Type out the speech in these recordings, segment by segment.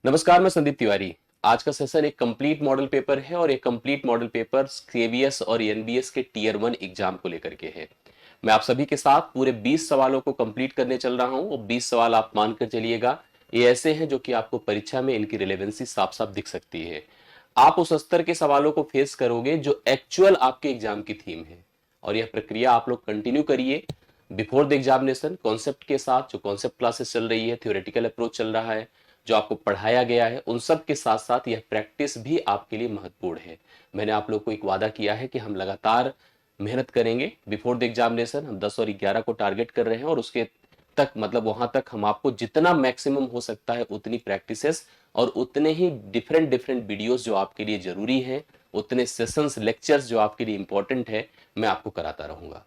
नमस्कार, मैं संदीप तिवारी। आज का सेशन एक कंप्लीट मॉडल पेपर है और एक कंप्लीट मॉडल पेपर केवीएस और एनबीएस के टीयर 1 एग्जाम को लेकर के है। मैं आप सभी के साथ पूरे 20 सवालों को कंप्लीट करने चल रहा हूं और 20 सवाल आप मानकर चलिएगा, ये ऐसे हैं जो कि आपको परीक्षा में इनकी रिलेवेंसी साफ साफ दिख सकती है। आप उस स्तर के सवालों को फेस करोगे जो एक्चुअल आपके एग्जाम की थीम है, और यह प्रक्रिया आप लोग कंटिन्यू करिए। बिफोर द एग्जामिनेशन कॉन्सेप्ट के साथ जो कॉन्सेप्ट क्लासेस चल रही है, थ्योरेटिकल अप्रोच चल रहा है, जो आपको पढ़ाया गया है, उन सब के साथ साथ यह प्रैक्टिस भी आपके लिए महत्वपूर्ण है। मैंने आप लोग को एक वादा किया है कि हम लगातार मेहनत करेंगे। बिफोर द एग्जामिनेशन हम 10 और 11 को टारगेट कर रहे हैं और उसके तक मतलब वहां तक हम आपको जितना मैक्सिमम हो सकता है उतनी प्रैक्टिसेस और उतने ही डिफरेंट डिफरेंट वीडियोस जो आपके लिए जरूरी हैं, उतने सेशंस लेक्चर्स जो आपके लिए इंपॉर्टेंट है, मैं आपको कराता रहूंगा।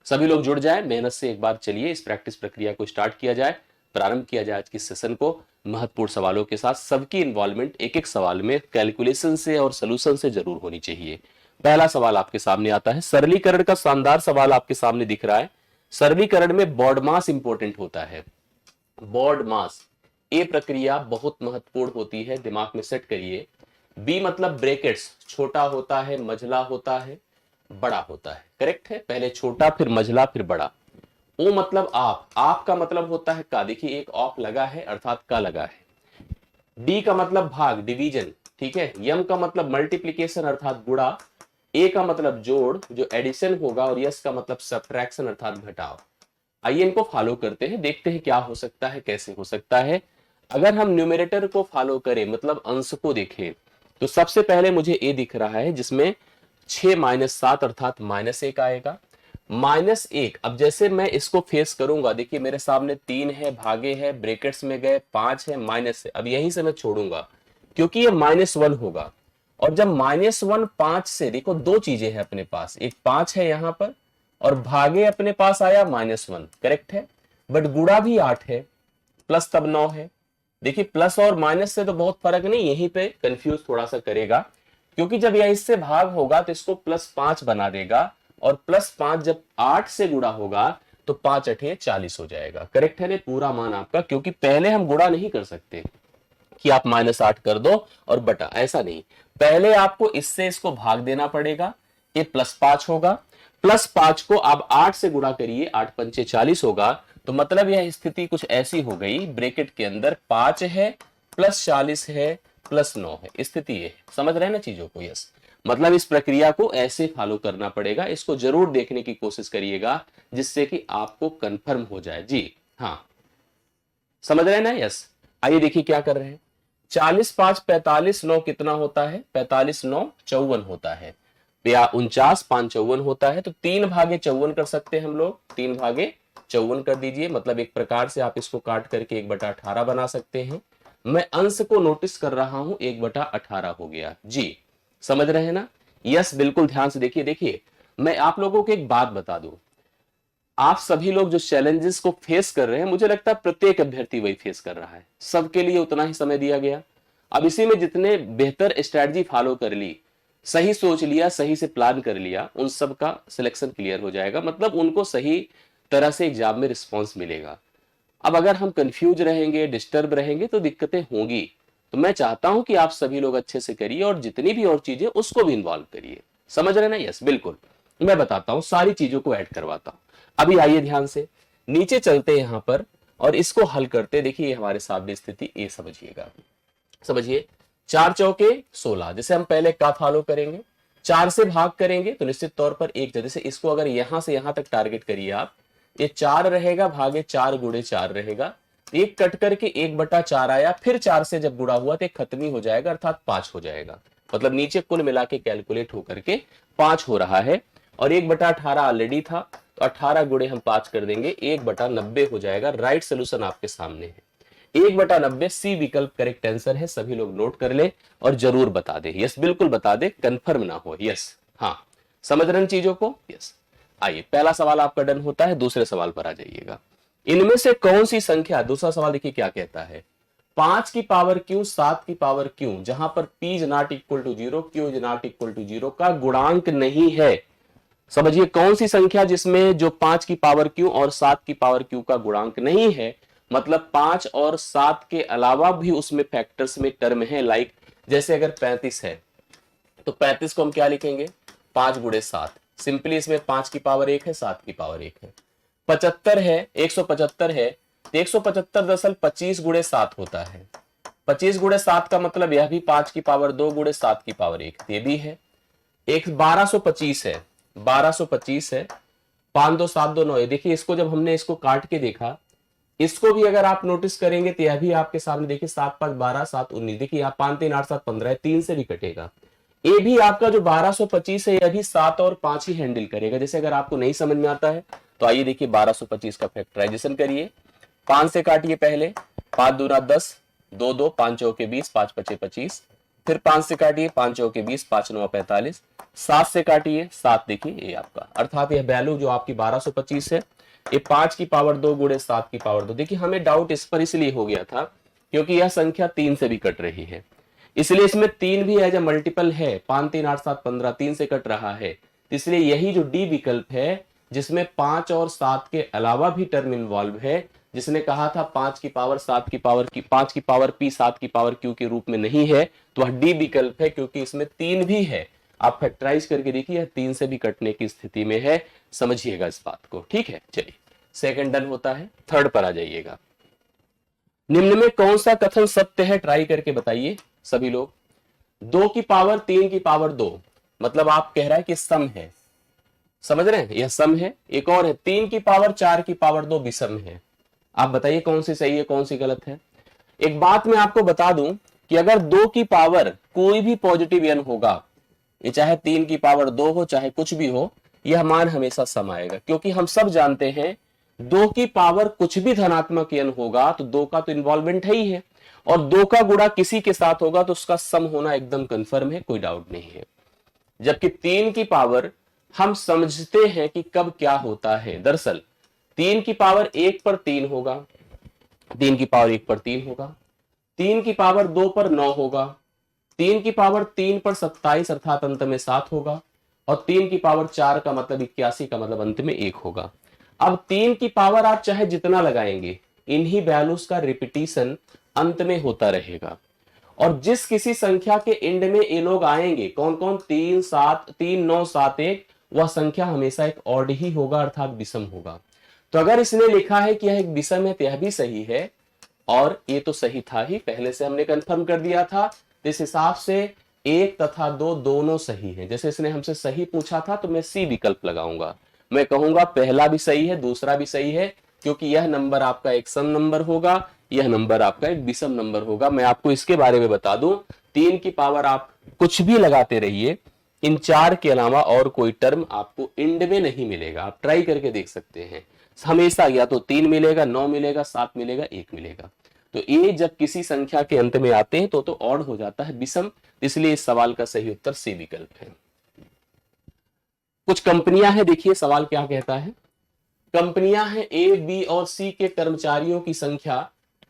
सभी लोग जुड़ जाए, मेहनत से एक बार चलिए इस प्रैक्टिस प्रक्रिया को स्टार्ट किया जाए, प्रारंभ किया जाए आज की सेशन को महत्वपूर्ण सवालों के साथ। सबकी इन्वॉल्वमेंट एक एक सवाल में कैलकुलेशन से और सोल्यूशन से जरूर होनी चाहिए। पहला सवाल आपके सामने आता है, सरलीकरण का शानदार सवाल आपके सामने दिख रहा है। सरलीकरण में बॉड मास इंपॉर्टेंट होता है। बॉड मास, ये प्रक्रिया बहुत महत्वपूर्ण होती है, दिमाग में सेट करिए। बी मतलब ब्रैकेट्स, छोटा होता है, मझला होता है, बड़ा होता है। करेक्ट है, पहले छोटा फिर मझला फिर बड़ा। ओ मतलब आप का मतलब होता है का, देखिए एक ऑफ लगा है अर्थात का लगा है। डी का मतलब भाग, डिवीजन, ठीक है। यम का मतलब मल्टीप्लीकेशन अर्थात गुणा। ए का मतलब जोड़ जो एडिशन होगा, और यस का मतलब सब्ट्रैक्शन अर्थात घटाव। आइए इनको फॉलो करते हैं, देखते हैं क्या हो सकता है, कैसे हो सकता है। अगर हम न्यूमरेटर को फॉलो करें मतलब अंश को देखें, तो सबसे पहले मुझे ए दिख रहा है जिसमें 6 माइनस 7 अर्थात -1 आएगा। -1, अब जैसे मैं इसको फेस करूंगा, देखिए मेरे सामने 3 है, भागे है, ब्रैकेट्स में गए, 5 है, माइनस है। अब यहीं से मैं छोड़ूंगा क्योंकि ये -1 होगा। और जब -1 5 से, देखो दो चीजें हैं अपने पास, एक 5 है यहां पर और भागे अपने पास आया -1, करेक्ट है। बट गुणा भी 8 है, प्लस तब 9 है। देखिए प्लस और माइनस से तो बहुत फर्क नहीं, यहीं पे कंफ्यूज थोड़ा सा करेगा, क्योंकि जब यह इससे भाग होगा तो इसको +5 बना देगा, और +5 जब 8 से गुणा होगा तो 5 8 40 हो जाएगा। करेक्ट है ना पूरा मान आपका, क्योंकि पहले हम गुणा नहीं कर सकते कि आप -8 कर दो और बटा, ऐसा नहीं। पहले आपको इससे इसको भाग देना पड़ेगा, ये +5 होगा। +5 को आप 8 से गुणा करिए, 8 पंचे 40 होगा। तो मतलब यह स्थिति कुछ ऐसी हो गई, ब्रैकेट के अंदर 5 है, +40 है, +9 है, स्थिति ये है। समझ रहे हैं ना चीजों को? यस, मतलब इस प्रक्रिया को ऐसे फॉलो करना पड़ेगा। इसको जरूर देखने की कोशिश करिएगा जिससे कि आपको कंफर्म हो जाए। जी हाँ, समझ रहे हैं ना? यस। आइए देखिए क्या कर रहे हैं। 40 5 45 9 कितना होता है? 45 9 54 होता है, या 49 5 54 होता है। तो 3 भागे 54 कर सकते हैं हम लोग, 3 भागे 54 कर दीजिए। मतलब एक प्रकार से आप इसको काट करके 1/18 बना सकते हैं। मैं अंश को नोटिस कर रहा हूं, 1/18 हो गया। जी समझ रहे हैं ना? यस, बिल्कुल ध्यान से देखिए। देखिए मैं आप लोगों को एक बात बता दूं, आप सभी लोग जो चैलेंजेस को फेस कर रहे हैं, मुझे लगता है प्रत्येक अभ्यर्थी वही फेस कर रहा है, सबके लिए उतना ही समय दिया गया। अब इसी में जितने बेहतर स्ट्रेटजी फॉलो कर ली, सही सोच लिया, सही से प्लान कर लिया, उन सब का सिलेक्शन क्लियर हो जाएगा, मतलब उनको सही तरह से एग्जाम में रिस्पॉन्स मिलेगा। अब अगर हम कंफ्यूज रहेंगे, डिस्टर्ब रहेंगे तो दिक्कतें होंगी। तो मैं चाहता हूं कि आप सभी लोग अच्छे से करिए और जितनी भी और चीजें उसको भी इन्वॉल्व करिए। समझ रहे ना? यस बिल्कुल, मैं बताता हूं, सारी चीजों को ऐड करवाता हूं। अभी आइए ध्यान से नीचे चलते हैं यहां पर और इसको हल करते। देखिए हमारे सामने स्थिति ए, समझिएगा, समझिए। 4 चौके 16, जैसे हम पहले का फॉलो करेंगे, 4 से भाग करेंगे तो निश्चित तौर पर एक, जैसे इसको अगर यहां से यहां तक टारगेट करिए आप, ये 4 रहेगा, भागे 4 गुणे 4 रहेगा, एक कट करके 1/4 आया, फिर 4 से जब गुणा हुआ तो खत्म ही हो जाएगा अर्थात 5 हो जाएगा। मतलब नीचे कुल मिला के कैलकुलेट होकर के 5 हो रहा है, और 1/18 ऑलरेडी था, तो 18 गुणे हम 5 कर देंगे, 1/90 हो जाएगा। राइट सोल्यूशन आपके सामने है, 1/90 सी विकल्प करेक्ट आंसर है। सभी लोग नोट कर ले और जरूर बता दे। यस बिल्कुल बता दे, कंफर्म ना हो। यस हाँ, समझ रहे हैं चीजों को? यस। आइए पहला सवाल आपका डन होता है, दूसरे सवाल पर आ जाइएगा। इनमें से कौन सी संख्या, दूसरा सवाल देखिए क्या कहता है, 5 की पावर क्यू 7 की पावर क्यू, जहां पर p is not equal to 0, q is not equal to 0 का गुणांक नहीं है। समझिए कौन सी संख्या जिसमें जो 5 की पावर क्यू और 7 की पावर क्यू का गुणांक नहीं है, मतलब 5 और 7 के अलावा भी उसमें फैक्टर्स में टर्म है, लाइक जैसे अगर 35 है तो 35 को हम क्या लिखेंगे, 5 गुणे 7। सिंपली इसमें 5 की पावर 1 है, 7 की पावर 1 है। 75 है, 175 है, तो 175 दरअसल 25 गुणे 7 होता है। 25 गुणे 7 का मतलब यह भी 5 की पावर 2 गुणे 7 की पावर 1, ये भी है। एक 1225 है, 1225 है, 5 2 7 2 9। देखिए इसको जब हमने इसको काट के देखा, इसको भी अगर आप नोटिस करेंगे तो यह भी आपके सामने देखिए 7 5 12 7 19। देखिए यहाँ 5 3 8 7 15 है, 3 से भी कटेगा। ये भी आपका जो 1225 है, यह भी 7 और 5 ही हैंडल करेगा। जैसे अगर आपको नहीं समझ में आता है तो आइए देखिए 1225 का फैक्टराइजेशन करिए। 5 से काटिए पहले, 5 दूना 10, 2 2, 5 चौके 20, 5 पचे 25। फिर 5 से काटिए, 5 चौके 20, 5 9 45। 7 से काटिए, 7 देखिए ये आपका, अर्थात यह वैल्यू जो आपकी 1225 है, ये 5 की पावर 2 गुणे 7 की पावर 2। देखिए हमें डाउट इस पर इसलिए हो गया था क्योंकि यह संख्या 3 से भी कट रही है, इसलिए इसमें 3 भी एज ए मल्टीपल है। 5 3 8 7 15 3 से कट रहा है, इसलिए यही जो डी विकल्प है जिसमें 5 और 7 के अलावा भी टर्म इन्वॉल्व है, जिसने कहा था 5 की पावर 7 की पावर की 5 की पावर पी 7 की पावर क्यू के रूप में नहीं है, तो वह डी विकल्प है क्योंकि इसमें 3 भी है। आप फैक्टराइज करके देखिए 3 से भी कटने की स्थिति में है, समझिएगा इस बात को, ठीक है। चलिए सेकंड डन होता है, थर्ड पर आ जाइएगा। निम्न में कौन सा कथन सत्य है, ट्राई करके बताइए सभी लोग। 2 की पावर 3 की पावर 2, मतलब आप कह रहा है कि सम है, समझ रहे हैं, यह सम है। एक और है 3 की पावर 4 की पावर 2 विषम है। आप बताइए कौन सी सही है कौन सी गलत है। एक बात मैं आपको बता दूं कि अगर 2 की पावर कोई भी पॉजिटिव n होगा, ये चाहे 3 की पावर 2 हो चाहे कुछ भी हो, यह मान हमेशा सम आएगा, क्योंकि हम सब जानते हैं 2 की पावर कुछ भी धनात्मक n होगा तो 2 का तो इन्वॉल्वमेंट है ही है, और 2 का गुणा किसी के साथ होगा तो उसका सम होना एकदम कंफर्म है, कोई डाउट नहीं है। जबकि 3 की पावर हम समझते हैं कि कब क्या होता है, दरअसल 3 की पावर 1 पर 3 होगा, 3 की पावर 1 पर 3 होगा, 3 की पावर 2 पर 9 होगा, 3 की पावर 3 पर 27 अर्थात अंत में 7 होगा, और 3 की पावर 4 का मतलब 81 का मतलब अंत में 1 होगा। अब 3 की पावर आप चाहे जितना लगाएंगे, इन्हीं वैल्यूज का रिपीटिशन अंत में होता रहेगा, और जिस किसी संख्या के एंड में ये लोग आएंगे, कौन कौन, 3 7 3 9 7 1, वह संख्या हमेशा एक ऑड ही होगा अर्थात विषम होगा। तो अगर इसने लिखा है कि यह एक विषम है तो यह भी सही है, और ये तो सही था ही, पहले से हमने कंफर्म कर दिया था। तो इस हिसाब से 1 तथा 2 दोनों सही हैं। जैसे इसने हमसे सही पूछा था तो मैं सी विकल्प लगाऊंगा, मैं कहूंगा पहला भी सही है दूसरा भी सही है, क्योंकि यह नंबर आपका एक सम नंबर होगा, यह नंबर आपका एक विषम नंबर होगा। मैं आपको इसके बारे में बता दूं, 3 की पावर आप कुछ भी लगाते रहिए, इन 4 के अलावा और कोई टर्म आपको इंड में नहीं मिलेगा। आप ट्राई करके देख सकते हैं, हमेशा या तो 3 मिलेगा, 9 मिलेगा, 7 मिलेगा, 1 मिलेगा। तो ये जब किसी संख्या के अंत में आते हैं तो ऑड हो जाता है, विषम, इसलिए इस सवाल का सही उत्तर सी विकल्प है। कुछ कंपनियां हैं, देखिए सवाल क्या कहता है। कंपनियां हैं ए, बी और सी के कर्मचारियों की संख्या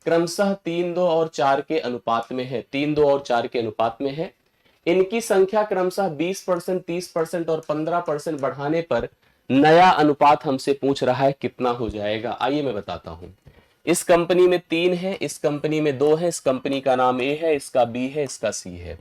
क्रमशः 3 2 और 4 के अनुपात में है, 3 2 और 4 के अनुपात में है। इनकी संख्या क्रमशः 20%, 30% और 15% बढ़ाने पर नया अनुपात हमसे पूछ रहा है कितना हो जाएगा। आइए मैं बताता हूं। इस कंपनी में 3 है, इस कंपनी में 2 है, इस कंपनी का नाम ए है, इसका बी है, इसका सी है,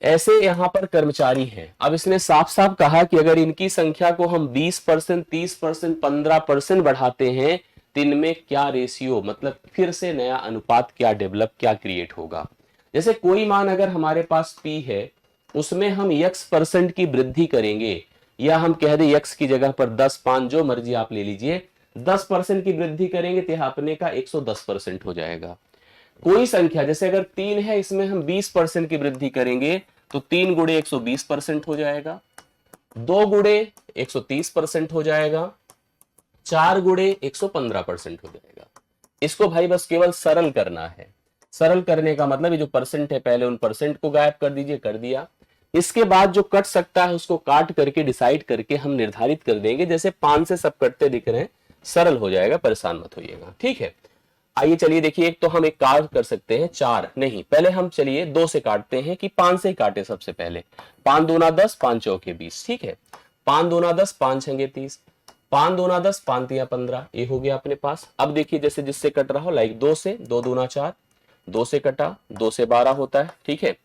ऐसे यहां पर कर्मचारी हैं। अब इसने साफ साफ कहा कि अगर इनकी संख्या को हम 20%, 30%, 15% बढ़ाते हैं तो इनमें क्या रेशियो, मतलब फिर से नया अनुपात क्या डेवलप, क्या क्रिएट होगा। जैसे कोई मान अगर हमारे पास P है, उसमें हम x% की वृद्धि करेंगे, या हम कह दें x की जगह पर 10 5 जो मर्जी आप ले लीजिए, 10% की वृद्धि करेंगे तो अपने का 110% हो जाएगा। कोई संख्या जैसे अगर 3 है, इसमें हम 20% की वृद्धि करेंगे तो 3 गुणे 120% हो जाएगा, 2 गुणे 130% हो जाएगा, 4 गुणे 115% हो जाएगा। इसको भाई बस केवल सरल करना है। सरल करने का मतलब ये जो परसेंट है पहले उन परसेंट को गायब कर दीजिए, कर दिया। इसके बाद जो कट सकता है उसको काट करके डिसाइड करके हम निर्धारित कर देंगे। जैसे 5 से सब कटते दिख रहे हैं, सरल हो जाएगा, परेशान मत होइएगा, ठीक है। आइए चलिए देखिए, एक तो हम एक कार्य कर सकते हैं 4 नहीं, पहले हम चलिए 2 से काटते हैं कि 5 से काटे सबसे पहले। 5 दूना 10, 5 चौके 20, ठीक है। 5 दूना 10, 5 छंगे 30, 5 दूना 10, 5 तिया 15, ये हो गया अपने पास। अब देखिए जैसे जिससे कट रहा हो, लाइक 2 से, 2 दूना 4, 2 से कटा, 2 से 12 होता है, ठीक है।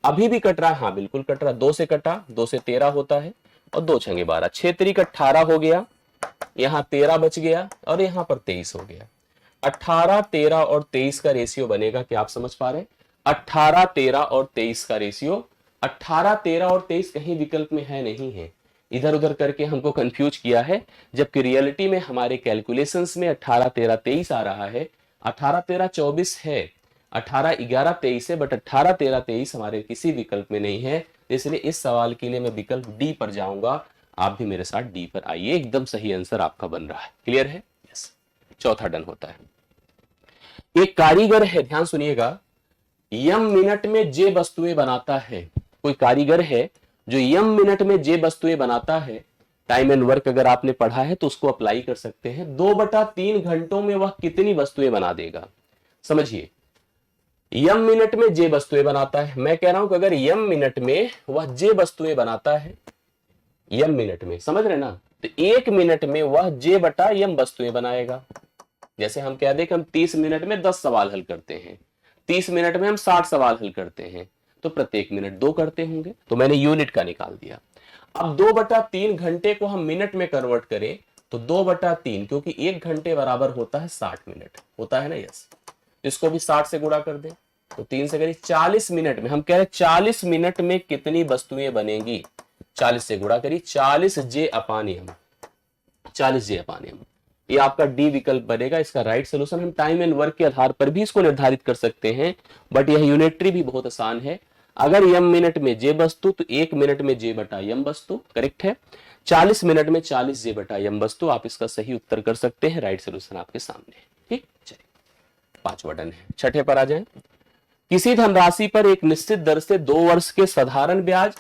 अभी भी कट रहा है, हाँ बिल्कुल कट रहा है, 2 से कटा, 2 से 13 होता है, और 2 छंगे 12, 6 तरीक 18 हो गया, यहाँ 13 बच गया, और यहाँ पर 23 हो गया। 18, 13 और 23 का रेशियो बनेगा, क्या आप समझ पा रहे हैं? 18, 13 और 23 का रेशियो। 18, 13 और 23 कहीं विकल्प में है नहीं है, इधर उधर करके हमको कंफ्यूज किया है, जबकि रियलिटी में हमारे कैलकुलेशंस में 18, 13, 23 आ रहा है। 18, 13, 24 है, 18, 11, 23 है, बट 18, 13, 23 हमारे किसी विकल्प में नहीं है। इसलिए इस सवाल के लिए मैं विकल्प डी पर जाऊंगा। आप भी मेरे साथ डी पर आइए, एकदम सही आंसर आपका बन रहा है। क्लियर है? यस, चौथा डन होता है। एक कारीगर है, ध्यान सुनिएगा, यम मिनट में जे वस्तुएं बनाता है। कोई कारीगर है जो यम मिनट में जे वस्तुएं बनाता है। टाइम एंड वर्क अगर आपने पढ़ा है तो उसको अप्लाई कर सकते हैं। 2/3 घंटों में वह कितनी वस्तुएं बना देगा? समझिए, यम मिनट में जे वस्तुएं बनाता है। मैं कह रहा हूं कि अगर यम मिनट में वह जे वस्तुएं बनाता है, यम मिनट में, समझ रहे ना, तो 1 मिनट में वह जे बटा यम वस्तुएं बनाएगा। जैसे हम कह दें कि हम 30 मिनट में 10 सवाल हल करते हैं, 30 मिनट में हम 60 सवाल हल करते हैं, तो प्रत्येक मिनट 2 करते होंगे, तो मैंने यूनिट का निकाल दिया। अब 2/3 घंटे को हम मिनट में कन्वर्ट करें तो 2/3, क्योंकि 1 घंटे बराबर होता है 60 मिनट, होता है ना? यस, इसको भी 60 से गुणा कर दें तो 3 से करीब 40 मिनट में, हम कह रहे हैं 40 मिनट में कितनी वस्तुएं बनेंगी? 40 से गुणा करिए, 40 जे अपान एम, 40 जे अपान एम, ये आपका डी विकल्प बनेगा इसका राइट सोल्यूशन। हम टाइम एंड वर्क के आधार पर भी इसको निर्धारित कर सकते हैं, बट यह यूनिटरी भी बहुत आसान है। अगर यम मिनट में जे वस्तु तो 1 मिनट में जे बटा यम वस्तु, करेक्ट है। 40 मिनट में 40 जे बटा यम वस्तु, आप इसका सही उत्तर कर सकते हैं। राइट सोल्यूशन आपके सामने है। ठीक, चलिए 5वां डन है। छठे पर आ जाए। किसी धनराशि पर एक निश्चित दर से 2 वर्ष के साधारण ब्याज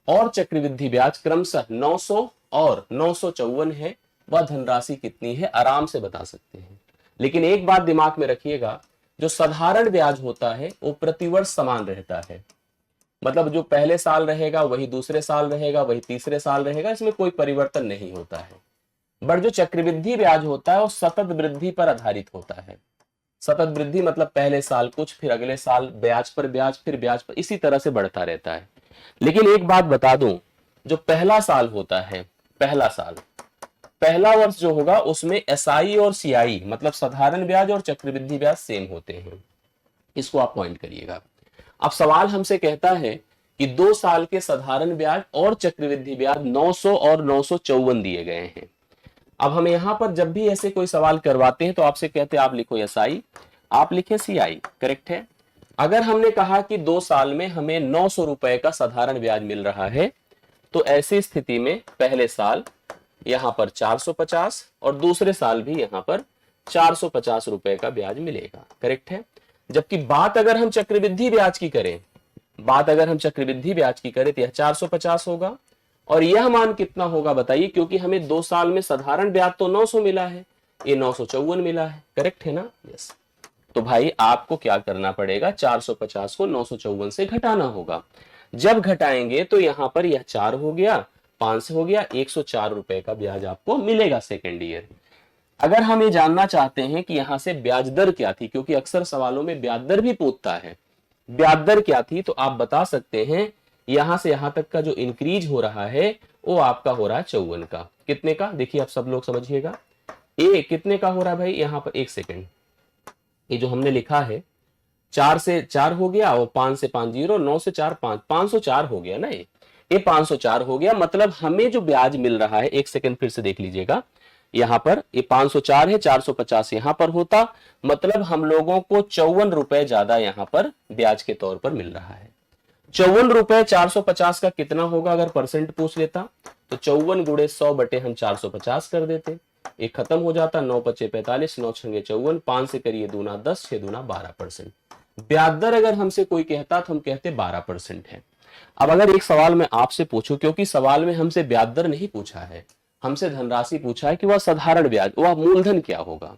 और चक्रवृद्धि ब्याज क्रमशः 900 और 954 है, वह धनराशि कितनी है? आराम से बता सकते हैं। लेकिन एक बात दिमाग में रखिएगा, जो साधारण ब्याज होता है वो प्रतिवर्ष समान रहता है। मतलब जो पहले साल रहेगा वही दूसरे साल रहेगा, वही तीसरे साल रहेगा, इसमें कोई परिवर्तन नहीं होता है। बट जो चक्रवृद्धि ब्याज होता है वो सतत वृद्धि पर आधारित होता है। सतत वृद्धि मतलब पहले साल कुछ, फिर अगले साल ब्याज पर ब्याज, फिर ब्याज पर, इसी तरह से बढ़ता रहता है। लेकिन एक बात बता दूं, जो पहला साल होता है, पहला साल, पहला वर्ष जो होगा उसमें एसआई और सीआई मतलब साधारण ब्याज और चक्रवृद्धि ब्याज सेम होते हैं। इसको आप पॉइंट करिएगा। अब सवाल हमसे कहता है कि 2 साल के साधारण ब्याज और चक्रवृद्धि ब्याज 900 और 954 दिए गए हैं। अब हम यहां पर जब भी ऐसे कोई सवाल करवाते हैं तो आपसे कहते हैं आप लिखो एसआई, आप लिखे सीआई, करेक्ट है। अगर हमने कहा कि 2 साल में हमें 900 रुपए का साधारण ब्याज मिल रहा है, तो ऐसी स्थिति में पहले साल यहां पर 450 और दूसरे साल भी यहां पर 450 रुपए का ब्याज मिलेगा, करेक्ट है। जबकि बात अगर हम चक्रवृद्धि ब्याज की करें, बात अगर हम चक्रवृद्धि ब्याज की करें तो यह 450 होगा, और यह मान कितना होगा बताइए? क्योंकि हमें 2 साल में साधारण ब्याज तो 900 मिला है, ये 954 मिला है, करेक्ट है ना? यस। तो भाई आपको क्या करना पड़ेगा? 450 को 954 से घटाना होगा। जब घटाएंगे तो यहां पर यह 4 हो गया, 5 से हो गया, 104 रुपए का ब्याज आपको मिलेगा सेकेंड ईयर। अगर हम ये जानना चाहते हैं कि यहां से ब्याज दर क्या थी, क्योंकि अक्सर सवालों में ब्याज दर भी पूछता है, ब्याज दर क्या थी, तो आप बता सकते हैं यहां से यहां तक का जो इंक्रीज हो रहा है वो आपका हो रहा है 54 का। कितने का? देखिए आप सब लोग समझिएगा, ए कितने का हो रहा है भाई? यहां पर एक सेकेंड, ये जो हमने लिखा है 4 से 4 हो गया, और 5 से 5 0, 9 से 4 5, 504 हो गया ना, ये 504 हो गया। मतलब हमें जो ब्याज मिल रहा है, एक सेकंड फिर से देख लीजिएगा, यहां पर ये 504 है, 450 यहां पर होता, मतलब हम लोगों को 54 रुपए ज्यादा यहां पर ब्याज के तौर पर मिल रहा है। 54 रुपए 450 का कितना होगा अगर परसेंट पूछ लेता, तो 54 गुणे 100 बटे हम 450 कर देते, एक खत्म हो जाता, 9 पचे 45, 9 छंगे 54, 5 से करिए दूना 10, 6 दूना 12%। ब्याज दर अगर हमसे कोई कहता तो हम कहते 12% है। अब अगर एक सवाल मैं आपसे पूछूं, क्योंकि सवाल में हमसे ब्याज दर नहीं पूछा है, हमसे धनराशि पूछा है कि वह साधारण ब्याज, वह मूलधन क्या होगा।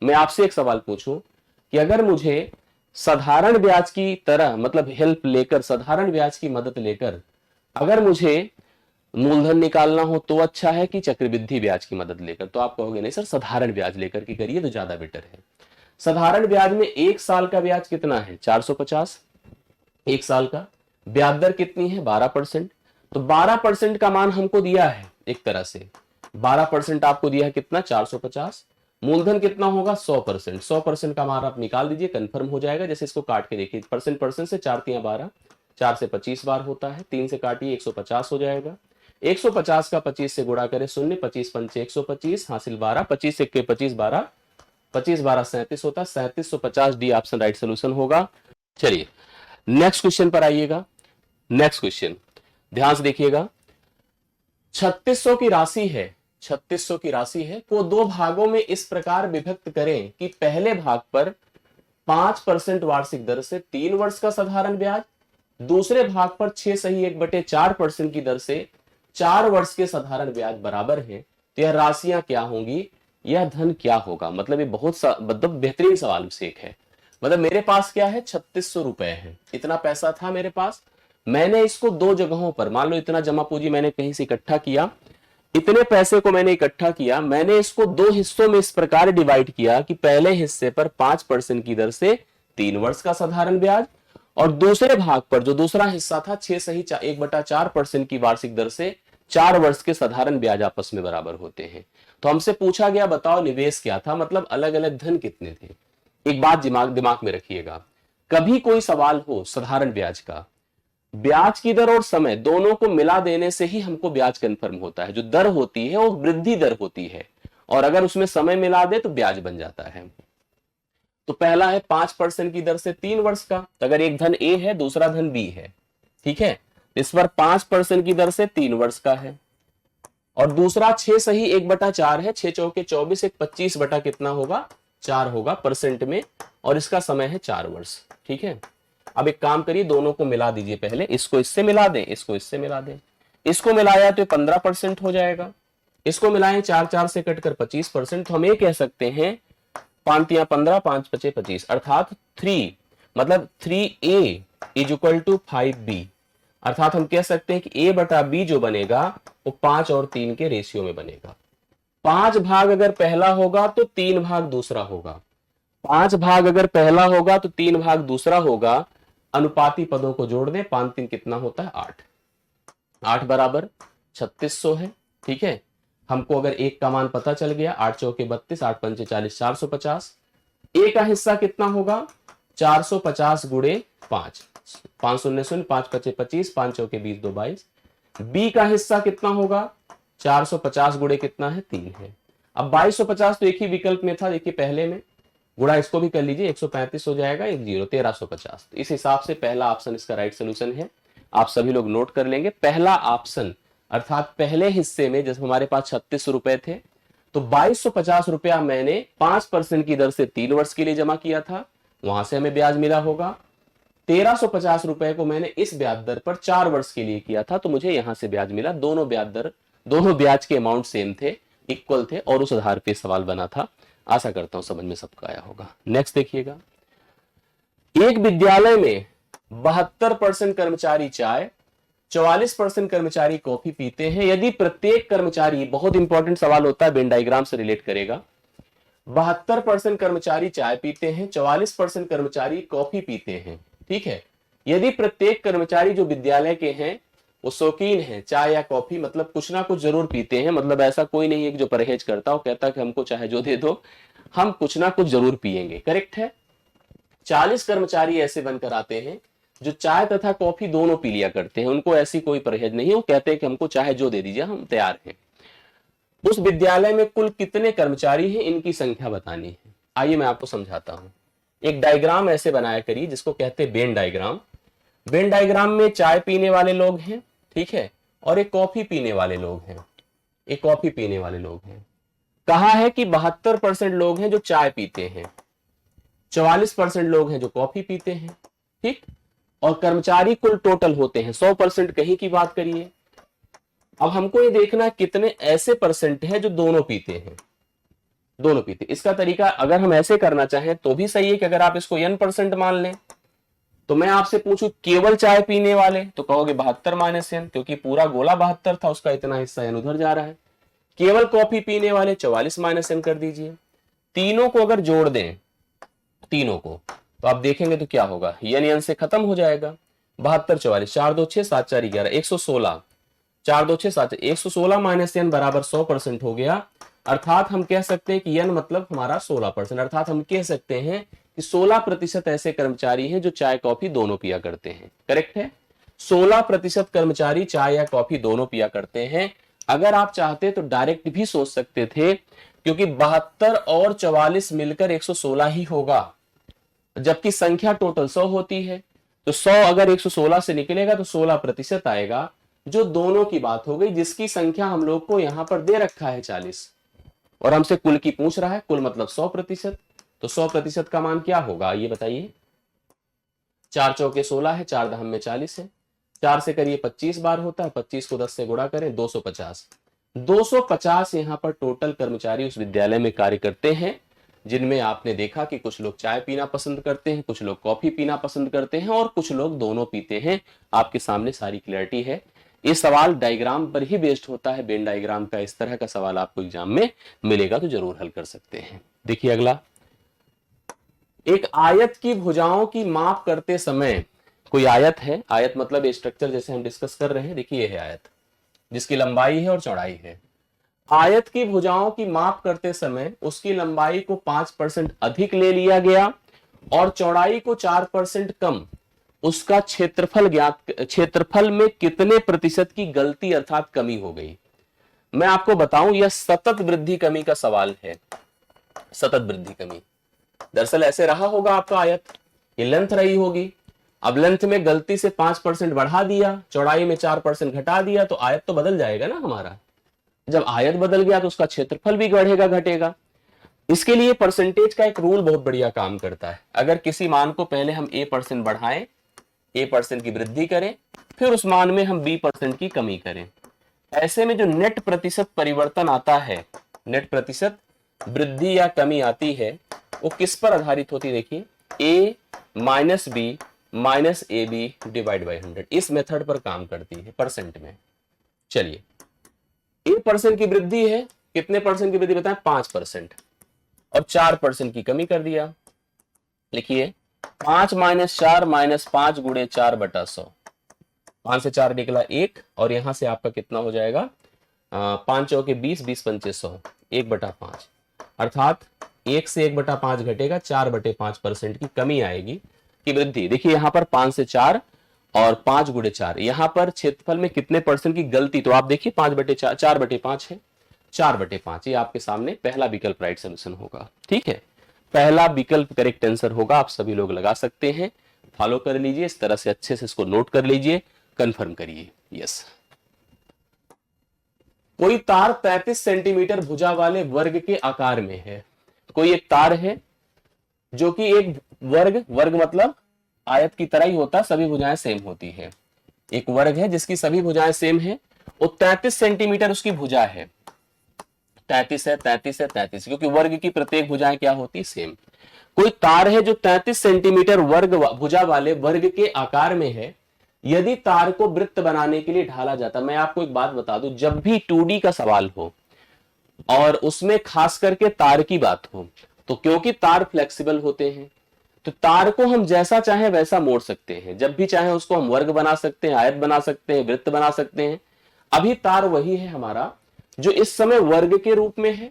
मैं आपसे एक सवाल पूछूं कि अगर मुझे साधारण ब्याज की तरह मतलब हेल्प लेकर, साधारण ब्याज की मदद लेकर अगर मुझे मूलधन निकालना हो तो अच्छा है कि चक्रवृद्धि ब्याज की मदद लेकर? तो आप कहोगे नहीं सर, साधारण ब्याज लेकर के करिए तो ज्यादा बेटर है। साधारण ब्याज में एक साल का ब्याज कितना है? 450। एक साल का ब्याज दर कितनी है? 12%। तो 12% का मान हमको दिया है एक तरह से, 12% आपको दिया है कितना? 450। मूलधन कितना होगा? 100%। 100% का मान आप निकाल दीजिए, कंफर्म हो जाएगा। जैसे इसको काट के देखिए, परसेंट परसेंट से 4 तिया 12, 4 से 25 बार होता है, 3 से काटिए 150 हो जाएगा। 150 का 25 से गुणा करें, 0, 25 पंचे 125, हासिल 12, 25 के 25 12, 25 12 37 होता है, 3750 डी ऑप्शन राइट सोल्यूशन होगा। चलिए नेक्स्ट क्वेश्चन पर आइएगा। नेक्स्ट क्वेश्चन ध्यान से देखिएगा। 3600 की राशि है, 3600 की राशि है को दो भागों में इस प्रकार विभक्त करें कि पहले भाग पर 5% वार्षिक दर से 3 वर्ष का साधारण ब्याज, दूसरे भाग पर 6/1/4% की दर से 4 वर्ष के साधारण ब्याज बराबर है। तो यह राशियां क्या होंगी, यह धन क्या होगा? मतलब ये बहुत मतलब बेहतरीन सवाल से एक है। मतलब मेरे पास क्या है? 3600 रुपए है, इतना पैसा था मेरे पास। मैंने इसको दो जगहों पर, मान लो इतना जमा पूंजी मैंने कहीं से इकट्ठा किया, इतने पैसे को मैंने इकट्ठा किया, मैंने इसको दो हिस्सों में इस प्रकार डिवाइड किया कि पहले हिस्से पर 5% की दर से 3 वर्ष का साधारण ब्याज, और दूसरे भाग पर जो दूसरा हिस्सा था 6/1/4% की वार्षिक दर से 4 वर्ष के साधारण ब्याज आपस में बराबर होते हैं। तो हमसे पूछा गया बताओ निवेश क्या था, मतलब अलग अलग धन कितने थे। एक बात दिमाग में रखिएगा, कभी कोई सवाल हो साधारण ब्याज का, ब्याज की दर और समय दोनों को मिला देने से ही हमको ब्याज कंफर्म होता है। जो दर होती है वो वृद्धि दर होती है, और अगर उसमें समय मिला दे तो ब्याज बन जाता है। तो पहला है 5% की दर से 3 वर्ष का, तो अगर एक धन ए है दूसरा धन बी है, ठीक है, इस पर 5% की दर से 3 वर्ष का है, और दूसरा 6/1/4 है, 6 चौके 24, एक 25 बटा कितना होगा? 4 होगा परसेंट में, और इसका समय है 4 वर्ष। ठीक है, अब एक काम करिए, दोनों को मिला दीजिए, पहले इसको इससे मिला दें, इसको इससे मिला दें। इसको मिलाया तो 15% हो जाएगा, इसको मिलाएं 4 4 से कटकर 25%। तो हम ये कह सकते हैं 5 तिया 15, 5 पचे 25, अर्थात 3 मतलब 3A is equal to 5B। अर्थात हम कह सकते हैं कि A बटा B जो बनेगा वो 5 और 3 के रेशियो में बनेगा। 5 भाग अगर पहला होगा तो 3 भाग दूसरा होगा, 5 भाग अगर पहला होगा तो 3 भाग दूसरा होगा। अनुपाती पदों को जोड़ दें, 5 3 कितना होता है? 8। 8 बराबर 3600 है। ठीक है, हमको अगर एक का मान पता चल गया, 8 चौके 32, 8 पंचे 40, 450। ए का हिस्सा कितना होगा? 450 गुणे 5, 5 शून्य शून्य, 5 पचे 25, 5 चौके 20, 2 22। बी का हिस्सा कितना होगा? 450 गुणे कितना है? 3 है। अब 2250 तो एक ही विकल्प में था, देखिए पहले में, गुणा इसको भी कर लीजिए, 135 हो जाएगा, एक 0, 1350। इस हिसाब से पहला ऑप्शन इसका राइट सोल्यूशन है। आप सभी लोग नोट कर लेंगे, पहला ऑप्शन, अर्थात पहले हिस्से में जब हमारे पास 3600 रुपए थे तो 2250 रुपया मैंने 5% की दर से 3 वर्ष के लिए जमा किया था, वहां से हमें ब्याज मिला होगा। 1350 रुपए को मैंने इस ब्याज दर पर 4 वर्ष के लिए किया था, तो मुझे यहां से ब्याज मिला। दोनों ब्याज दर, दोनों ब्याज के अमाउंट सेम थे, इक्वल थे, और उस आधार पे सवाल बना था। आशा करता हूं समझ में सबको आया होगा। नेक्स्ट देखिएगा, एक विद्यालय में 72% कर्मचारी चाय, 44% कर्मचारी कॉफी पीते हैं। यदि प्रत्येक कर्मचारी, बहुत इंपॉर्टेंट सवाल होता है, वेन डायग्राम से रिलेट करेगा, 72% कर्मचारी चाय पीते हैं, 44% कर्मचारी कॉफी पीते हैं। ठीक है, यदि प्रत्येक कर्मचारी जो विद्यालय के हैं वो शौकीन है चाय या कॉफी, मतलब कुछ ना कुछ जरूर पीते हैं, मतलब ऐसा कोई नहीं है कि जो परहेज करता हो कहता कि हमको चाहे जो दे दो, हम कुछ ना कुछ जरूर पिएंगे, करेक्ट है। 40 कर्मचारी ऐसे बनकर आते हैं जो चाय तथा कॉफी दोनों पी लिया करते हैं, उनको ऐसी कोई परहेज नहीं है, वो कहते हैं कि हमको चाहे जो दे दीजिए हम तैयार हैं। उस विद्यालय में कुल कितने कर्मचारी हैं, इनकी संख्या बतानी है। आइए मैं आपको समझाता हूं। एक डायग्राम ऐसे बनाया करिए जिसको कहते हैं वेन डायग्राम। वेन डायग्राम में चाय पीने वाले लोग हैं, ठीक है, और एक कॉफी पीने वाले लोग हैं, एक कॉफी पीने वाले लोग हैं। कहा है कि 72% लोग हैं जो चाय पीते हैं, 44% लोग हैं जो कॉफी पीते हैं, ठीक, और कर्मचारी कुल टोटल होते हैं 100%। कहीं की बात करिए, अब हमको ये देखना कितने ऐसे परसेंट है जो दोनों पीते हैं, दोनों पीते। इसका तरीका अगर हम ऐसे करना चाहें तो भी सही है कि अगर आप इसको n% मान लें, तो मैं आपसे पूछूं केवल चाय पीने वाले, तो कहोगे 72 माइनस n, क्योंकि पूरा गोला 72 था, उसका इतना हिस्सा n उधर जा रहा है। केवल कॉफी पीने वाले 44 माइनस n कर दीजिए। तीनों को अगर जोड़ दें, तीनों को, तो आप देखेंगे तो क्या होगा, n से खत्म हो जाएगा। 72 44, 4 2 6 7 4 11, 116, 4 2 6 7, 116 माइनस n बराबर 100% हो गया। अर्थात हम कह सकते हैं कि n मतलब हमारा 16%। अर्थात हम कह सकते हैं कि 16% ऐसे कर्मचारी हैं जो चाय कॉफी दोनों पिया करते हैं। करेक्ट है, 16% कर्मचारी चाय या कॉफी दोनों पिया करते हैं। अगर आप चाहते तो डायरेक्ट भी सोच सकते थे, क्योंकि 72 और 44 मिलकर 116 ही होगा, जबकि संख्या टोटल 100 होती है। तो 100 अगर 116 से निकलेगा तो 16% आएगा, जो दोनों की बात हो गई, जिसकी संख्या हम लोग को यहां पर दे रखा है 40, और हमसे कुल की पूछ रहा है। कुल मतलब 100%। तो 100% का मान क्या होगा ये बताइए। 4 चौके 16 है, 4 दहम में 40 है, 4 से करिए 25 बार होता है, 25 को 10 से गुणा करें 250। 250 यहाँ पर टोटल कर्मचारी उस विद्यालय में कार्य करते हैं, जिनमें आपने देखा कि कुछ लोग चाय पीना पसंद करते हैं, कुछ लोग कॉफी पीना पसंद करते हैं, और कुछ लोग दोनों पीते हैं। आपके सामने सारी क्लैरिटी है। ये सवाल डायग्राम पर ही बेस्ड होता है, वेन डायग्राम का इस तरह का सवाल आपको एग्जाम में मिलेगा तो जरूर हल कर सकते हैं। देखिए अगला, एक आयत की भुजाओं की माप करते समय, कोई आयत है, आयत मतलब स्ट्रक्चर जैसे हम डिस्कस कर रहे हैं, देखिए यह है आयत जिसकी लंबाई है और चौड़ाई है। आयत की भुजाओं की माप करते समय उसकी लंबाई को 5% अधिक ले लिया गया और चौड़ाई को 4% कम। उसका क्षेत्रफल ज्ञात, क्षेत्रफल में कितने प्रतिशत की गलती अर्थात कमी हो गई। मैं आपको बताऊं यह सतत वृद्धि कमी का सवाल है। सतत वृद्धि कमी दरअसल ऐसे रहा होगा आपका आयत, ये लेंथ रही होगी, अब लेंथ में गलती से 5% बढ़ा दिया, चौड़ाई में 4% घटा दिया, तो आयत तो बदल जाएगा ना हमारा। जब आयत बदल गया तो उसका क्षेत्रफल भी बढ़ेगा घटेगा। इसके लिए परसेंटेज का एक रूल बहुत बढ़िया काम करता है। अगर किसी मान को पहले हम a% बढ़ाएं, a% की वृद्धि करें, फिर उस मान में हम b% की कमी करें, ऐसे में जो नेट प्रतिशत परिवर्तन आता है, नेट प्रतिशत वृद्धि या कमी आती है, वो किस पर आधारित होती है। देखिए a minus B minus A B divide by 100, इस मेथड पर काम करती है परसेंट में। चलिए, 1% की वृद्धि है, कितने परसेंट की वृद्धि बताएं, 5%, और 4% की कमी कर दिया। लिखिए 5 माइनस 4 माइनस 5 गुणे 4/100, 5 से 4 निकला 1, और यहां से आपका कितना हो जाएगा, 5 चौके 20, 20 पंचे 100, 1/5, अर्थात 1 से 1/5 घटेगा, 4/5% की कमी आएगी की वृद्धि। देखिए यहां पर 5 से 4 और 5 गुणे 4, यहां पर क्षेत्रफल में कितने परसेंट की गलती, तो आप देखिए 5/4, 4/5 है, 4/5, ये आपके सामने पहला विकल्प राइट सोल्यूशन होगा। ठीक है, पहला विकल्प करेक्ट आंसर होगा। आप सभी लोग लगा सकते हैं, फॉलो कर लीजिए, इस तरह से अच्छे से इसको नोट कर लीजिए, कंफर्म करिए। यस, कोई तार 33 सेंटीमीटर भुजा वाले वर्ग के आकार में है। कोई एक तार है जो कि एक वर्ग, वर्ग मतलब आयत की तरह ही होता है, सभी भुजाएं सेम होती है। एक वर्ग है जिसकी सभी भुजाएं सेम है, वो 33 सेंटीमीटर उसकी भुजा है। 33 है, 33 है, 33, क्योंकि वर्ग की प्रत्येक भुजाएं क्या होती, सेम। कोई तार है जो 33 सेंटीमीटर वर्ग भुजा वाले वर्ग के आकार में है। यदि तार को वृत्त बनाने के लिए ढाला जाता, मैं आपको एक बात बता दूं, जब भी 2D का सवाल हो और उसमें खास करके तार की बात हो, तो क्योंकि तार फ्लेक्सिबल होते हैं, तो तार को हम जैसा चाहे वैसा मोड़ सकते हैं। जब भी चाहे उसको हम वर्ग बना सकते हैं, आयत बना सकते हैं, वृत्त बना सकते हैं। अभी तार वही है हमारा जो इस समय वर्ग के रूप में है,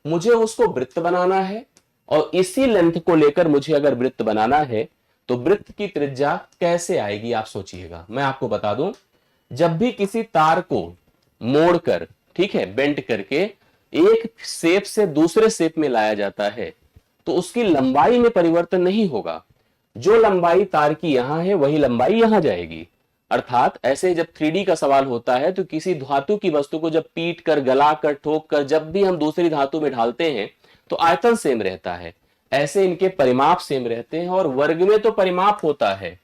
मुझे उसको वृत्त बनाना है, और इसी लेंथ को लेकर मुझे अगर वृत्त बनाना है तो वृत्त की त्रिज्या कैसे आएगी आप सोचिएगा। मैं आपको बता दूं, जब भी किसी तार को मोड़कर, ठीक है, बेंड करके एक शेप से दूसरे शेप में लाया जाता है, तो उसकी लंबाई में परिवर्तन नहीं होगा। जो लंबाई तार की यहां है वही लंबाई यहां जाएगी। अर्थात ऐसे जब 3D का सवाल होता है तो किसी धातु की वस्तु को जब पीट कर, गला कर, ठोक कर जब भी हम दूसरी धातु में ढालते हैं तो आयतन सेम रहता है, ऐसे इनके परिमाप सेम रहते हैं। और वर्ग में तो परिमाप होता है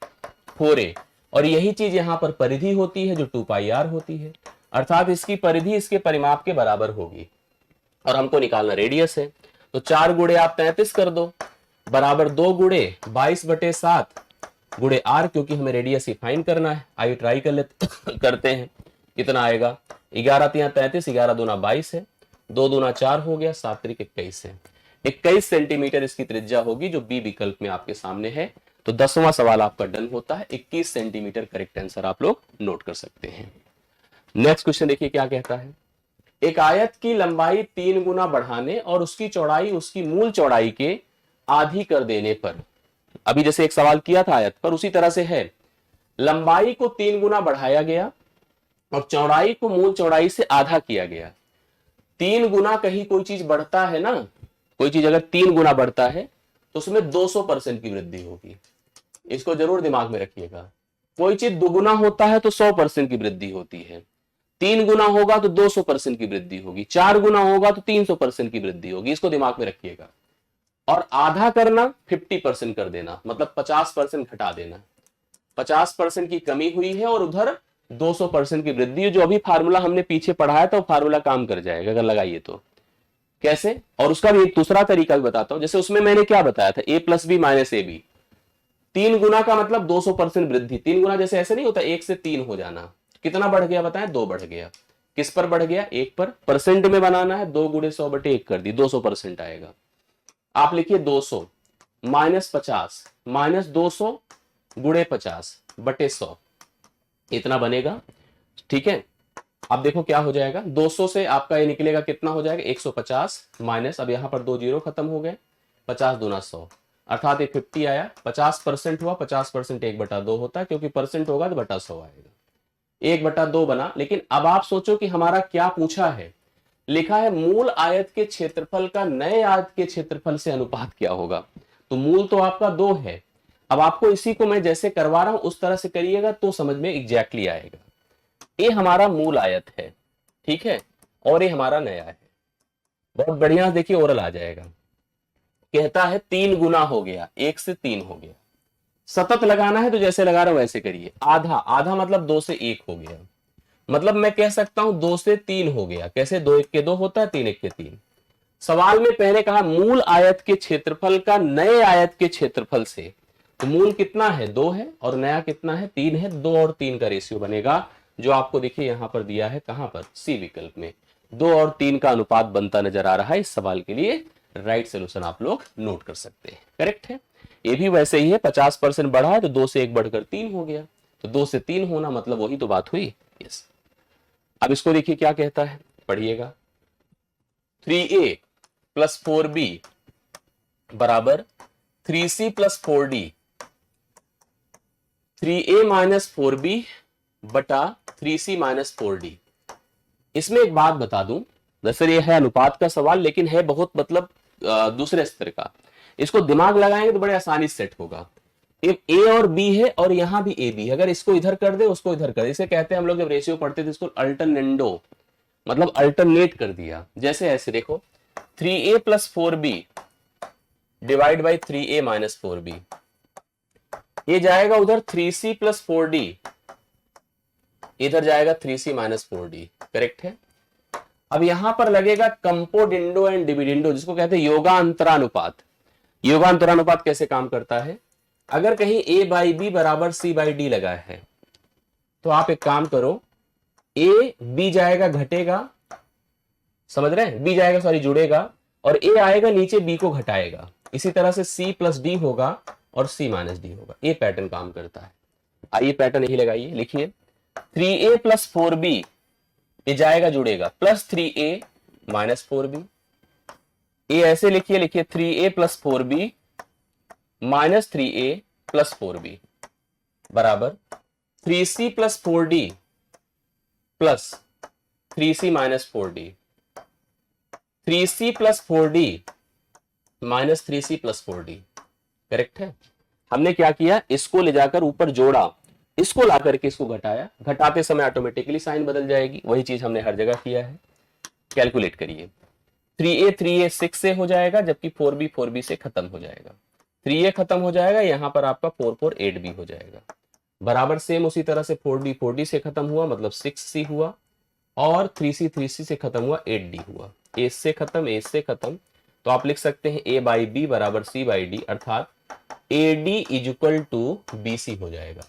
4a, और यही चीज यहां पर परिधि होती है जो 2πr होती है। अर्थात इसकी परिधि इसके परिमाप के बराबर होगी, और हमको निकालना रेडियस है। तो 4 गुणे आप 33 कर दो, बराबर 2 गुणे 22/7, गुणे r, क्योंकि हमें रेडियस ही फाइंड करना है। आइए ट्राई कर लेते करते हैं कितना आएगा। 11 3 33, 11 दूना 22 है, 2 दूना 4 हो गया, 7 त्रिक 21 है। 21 सेंटीमीटर इसकी त्रिज्या होगी, जो बी विकल्प में आपके सामने है। तो 10वां सवाल आपका डन होता है। 21 सेंटीमीटर करेक्ट आंसर आप लोग नोट कर सकते हैं। नेक्स्ट क्वेश्चन देखिए क्या कहता है। एक आयत की लंबाई 3 गुना बढ़ाने और उसकी चौड़ाई उसकी मूल चौड़ाई के आधी कर देने पर, अभी जैसे एक सवाल किया था आयत पर, उसी तरह से है। लंबाई को 3 गुना बढ़ाया गया और चौड़ाई को मूल चौड़ाई से आधा किया गया। 3 गुना कहीं कोई चीज बढ़ता है ना, कोई चीज अगर 3 गुना बढ़ता है तो उसमें 200% की वृद्धि होगी। इसको जरूर दिमाग में रखिएगा। कोई चीज दुगुना होता है तो 100% की वृद्धि होती है, 3 गुना होगा तो 200% की वृद्धि होगी, 4 गुना होगा तो 300% की वृद्धि होगी। इसको दिमाग में रखिएगा। और आधा करना 50% कर देना, मतलब 50% घटा देना। 50% की कमी हुई है और उधर 200% की वृद्धि, जो अभी फार्मूला हमने पीछे पढ़ाया था वो फार्मूला काम कर जाएगा अगर लगाइए तो। कैसे? और उसका भी एक दूसरा तरीका भी बताता हूं। जैसे उसमें मैंने क्या बताया था, a plus B minus A B, 3 गुना का मतलब 200% वृद्धि। 3 गुना जैसे ऐसे नहीं होता 1 से 3 हो जाना। कितना बढ़ गया बताएं? 2 बढ़ गया। किस पर बढ़ गया? 1 पर। परसेंट में बनाना है, 2 गुणे 100 बटे 1 कर दी, 200% आएगा। आप लिखिए 200 माइनस 50 माइनस 200 गुणे 50 बटे 100, इतना बनेगा। ठीक है, अब देखो क्या हो जाएगा। 200 से आपका ये निकलेगा, कितना हो जाएगा? 150 माइनस, अब यहां पर 2 जीरो खत्म हो गए, 50 दूना 100, अर्थात एक 50 आया। 50% हुआ, 50% 1/2 होता है, क्योंकि परसेंट होगा तो बटा 100 आएगा। 1/2 बना। लेकिन अब आप सोचो कि हमारा क्या पूछा है। लिखा है मूल आयत के क्षेत्रफल का नए आयत के क्षेत्रफल से अनुपात क्या होगा। तो मूल तो आपका 2 है। अब आपको इसी को मैं जैसे करवा रहा हूं उस तरह से करिएगा तो समझ में एग्जैक्टली आएगा। ये हमारा मूल आयत है, ठीक है, और ये हमारा नया है। बहुत बढ़िया, देखिए ओरल आ जाएगा। कहता है 3 गुना हो गया, 1 से 3 हो गया। सतत लगाना है तो जैसे लगा रहा हूं वैसे करिए। आधा, आधा मतलब 2 से 1 हो गया, मतलब मैं कह सकता हूं 2 से 3 हो गया। कैसे? 2 1 के 2 होता है, 3 1 के 3। सवाल में पहले कहा मूल आयत के क्षेत्रफल का नए आयत के क्षेत्रफल से, तो मूल कितना है? 2 है, और नया कितना है? 3 है। 2 और 3 का रेशियो बनेगा, जो आपको देखिए यहां पर दिया है, कहां पर? सी विकल्प में 2 और 3 का अनुपात बनता नजर आ रहा है। इस सवाल के लिए राइट सोल्यूशन आप लोग नोट कर सकते हैं, करेक्ट है। ये भी वैसे ही है, 50% बढ़ा है तो 2 से 1 बढ़कर 3 हो गया, तो 2 से 3 होना मतलब वही तो बात हुई। यस। अब इसको देखिए क्या कहता है, पढ़िएगा। 3a प्लस 4b बराबर 3c plus 4d, 3a minus 4b बटा 3c माइनस 4d। इसमें एक बात बता दूं, दरअसल ये है अनुपात का सवाल, लेकिन है बहुत मतलब दूसरे स्तर का। इसको दिमाग लगाएंगे तो बड़े आसानी से सेट होगा। ए और बी है और यहां भी ए बी है, अगर इसको इधर कर दे उसको इधर कर दे, इसे कहते हैं हम लोग जब रेशियो पढ़ते थे इसको अल्टरनेंडो, मतलब अल्टरनेट कर दिया। जैसे ऐसे देखो, 3a plus 4b divide by 3a minus 4b, ये जाएगा उधर 3c प्लस 4d, इधर जाएगा 3c माइनस 4d, करेक्ट है। अब यहां पर लगेगा कंपोडिंडो एंड डिविडेंडो, जिसको कहते हैं योगांतरानुपात। योगांतरानुपात कैसे काम करता है? अगर कहीं a बाई बी बराबर c बाई डी लगा है तो आप एक काम करो, a b जाएगा घटेगा, समझ रहे हैं? b जाएगा सॉरी जुड़ेगा, और a आएगा नीचे b को घटाएगा। इसी तरह से c प्लस डी होगा और c माइनस डी होगा। ये पैटर्न काम करता है। आइए पैटर्न यही लगाइए, लिखिए 3a प्लस 4b, ये जाएगा जुड़ेगा, प्लस 3a माइनस 4b। ये ऐसे लिखिए, लिखिए 3a plus 4b minus 3a plus 4b बराबर 3c plus 4d plus 3c minus 4d, 3c plus 4d minus 3c plus 4d, correct है। हमने क्या किया, इसको ले जाकर ऊपर जोड़ा, इसको ला करके इसको घटाया, घटाते समय ऑटोमेटिकली साइन बदल जाएगी। वही चीज हमने हर जगह किया है। कैलकुलेट करिए, 3a 6 से हो जाएगा, जबकि 4b से खत्म हो जाएगा। 3a खत्म हो जाएगा, यहां पर आपका 4 8b हो जाएगा, बराबर सेम उसी तरह से 4d से खत्म हुआ, मतलब 6c हुआ, और 3c से खत्म हुआ, 8d हुआ। a से खत्म, a से खत्म, तो आप लिख सकते हैं a बाई बी बराबर c बाई डी, अर्थात AD is equal to BC हो जाएगा।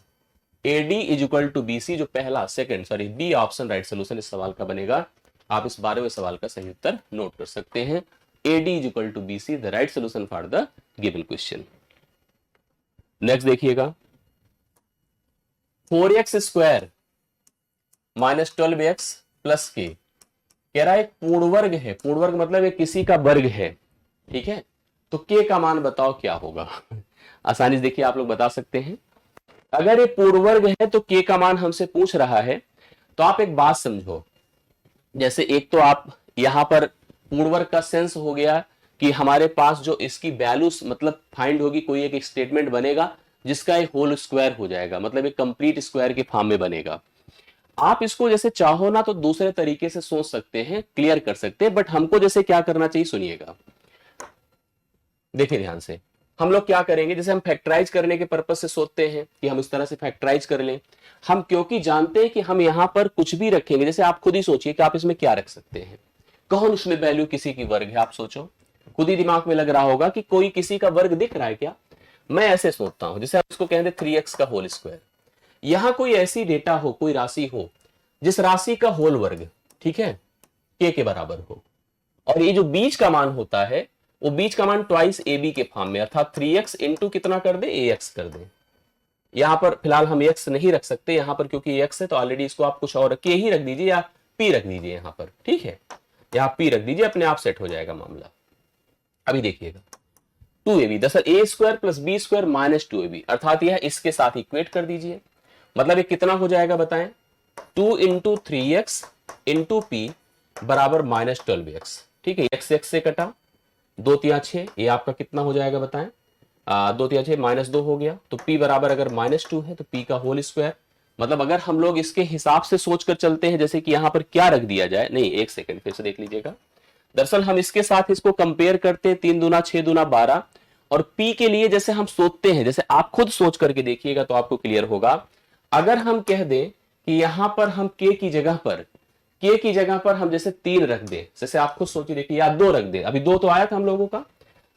AD is equal to BC, जो पहला बी ऑप्शन राइट सोल्यूशन इस सवाल का बनेगा। आप इस 12वें सवाल का सही उत्तर नोट कर सकते हैं। AD is equal to BC the right solution for the given question. Next देखिएगा, 4x square minus 12x plus के, कह रहा है एक पूर्ण वर्ग है। पूर्ण वर्ग मतलब ये किसी का वर्ग है, ठीक है। तो के का मान बताओ क्या होगा। आसानी से देखिए आप लोग बता सकते हैं। अगर ये पूर्ण वर्ग है तो के का मान हमसे पूछ रहा है, तो आप एक बात समझो। जैसे एक तो आप यहां पर पूर्ण वर्ग का सेंस हो गया कि हमारे पास जो इसकी वैल्यू मतलब फाइंड होगी, कोई एक स्टेटमेंट बनेगा जिसका एक होल स्क्वायर हो जाएगा, मतलब एक कंप्लीट स्क्वायर के फॉर्म में बनेगा। आप इसको जैसे चाहो ना तो दूसरे तरीके से सोच सकते हैं, क्लियर कर सकते हैं, बट हमको जैसे क्या करना चाहिए सुनिएगा, देखिए ध्यान से। हम लोग क्या करेंगे, जैसे हम फैक्टराइज करने के पर्पज से सोचते हैं कि हम इस तरह से फैक्टराइज कर लें। हम क्योंकि जानते हैं कि हम यहां पर कुछ भी रखेंगे, जैसे आप खुद ही सोचिए कि आप इसमें क्या रख सकते हैं। कौन इसमें वैल्यू किसी की वर्ग है, आप सोचो। खुद ही दिमाग में लग रहा होगा कि कोई किसी का वर्ग दिख रहा है क्या। मैं ऐसे सोचता हूं, जैसे आप इसको कहेंगे 3x का होल स्क्वायर। यहां कोई ऐसी डेटा हो, कोई राशि हो जिस राशि का होल वर्ग, ठीक है, के बराबर हो, और ये जो बीच का मान होता है वो बीच का मान ट्वाइस AB के फॉर्म में, अर्थात 3x इंटू कितना कर दे, AX कर दे। यहां पर फिलहाल हम x नहीं रख सकते यहां पर, क्योंकि x है तो ऑलरेडी इसको आप कुछ और के ही रख दीजिए या p रख दीजिए यहां पर, ठीक है। यहां p रख दीजिए, अपने आप सेट हो जाएगा मामला। अभी देखिएगा 2AB, दरअसल a square plus B square minus 2AB, अर्थात यह इसके साथ इक्वेट कर दीजिए। मतलब ये कितना हो जाएगा बताएं, 2 इंटू 3x इंटू p बराबर माइनस 12x, ठीक है। x से कटा, 2 तिया 6, ये आपका कितना हो जाएगा बताएं, 2 तिया 6 माइनस 2 हो गया। तो p बराबर अगर माइनस 2 है तो p का होल स्क्वायर। मतलब अगर हम लोग इसके हिसाब से सोचकर चलते हैं, जैसे कि यहां पर क्या रख दिया जाए, नहीं एक सेकंड फिर से देख लीजिएगा। दरअसल हम इसके साथ इसको कंपेयर करते हैं, 3 दूना 6 दूना 12, और p के लिए जैसे हम सोचते हैं, जैसे आप खुद सोच करके देखिएगा तो आपको क्लियर होगा। अगर हम कह दें कि यहां पर हम k की जगह पर हम जैसे 3 रख दें, जैसे आप खुद सोचिए देखिए, या 2 रख दें, अभी 2 तो आया था हम लोगों का।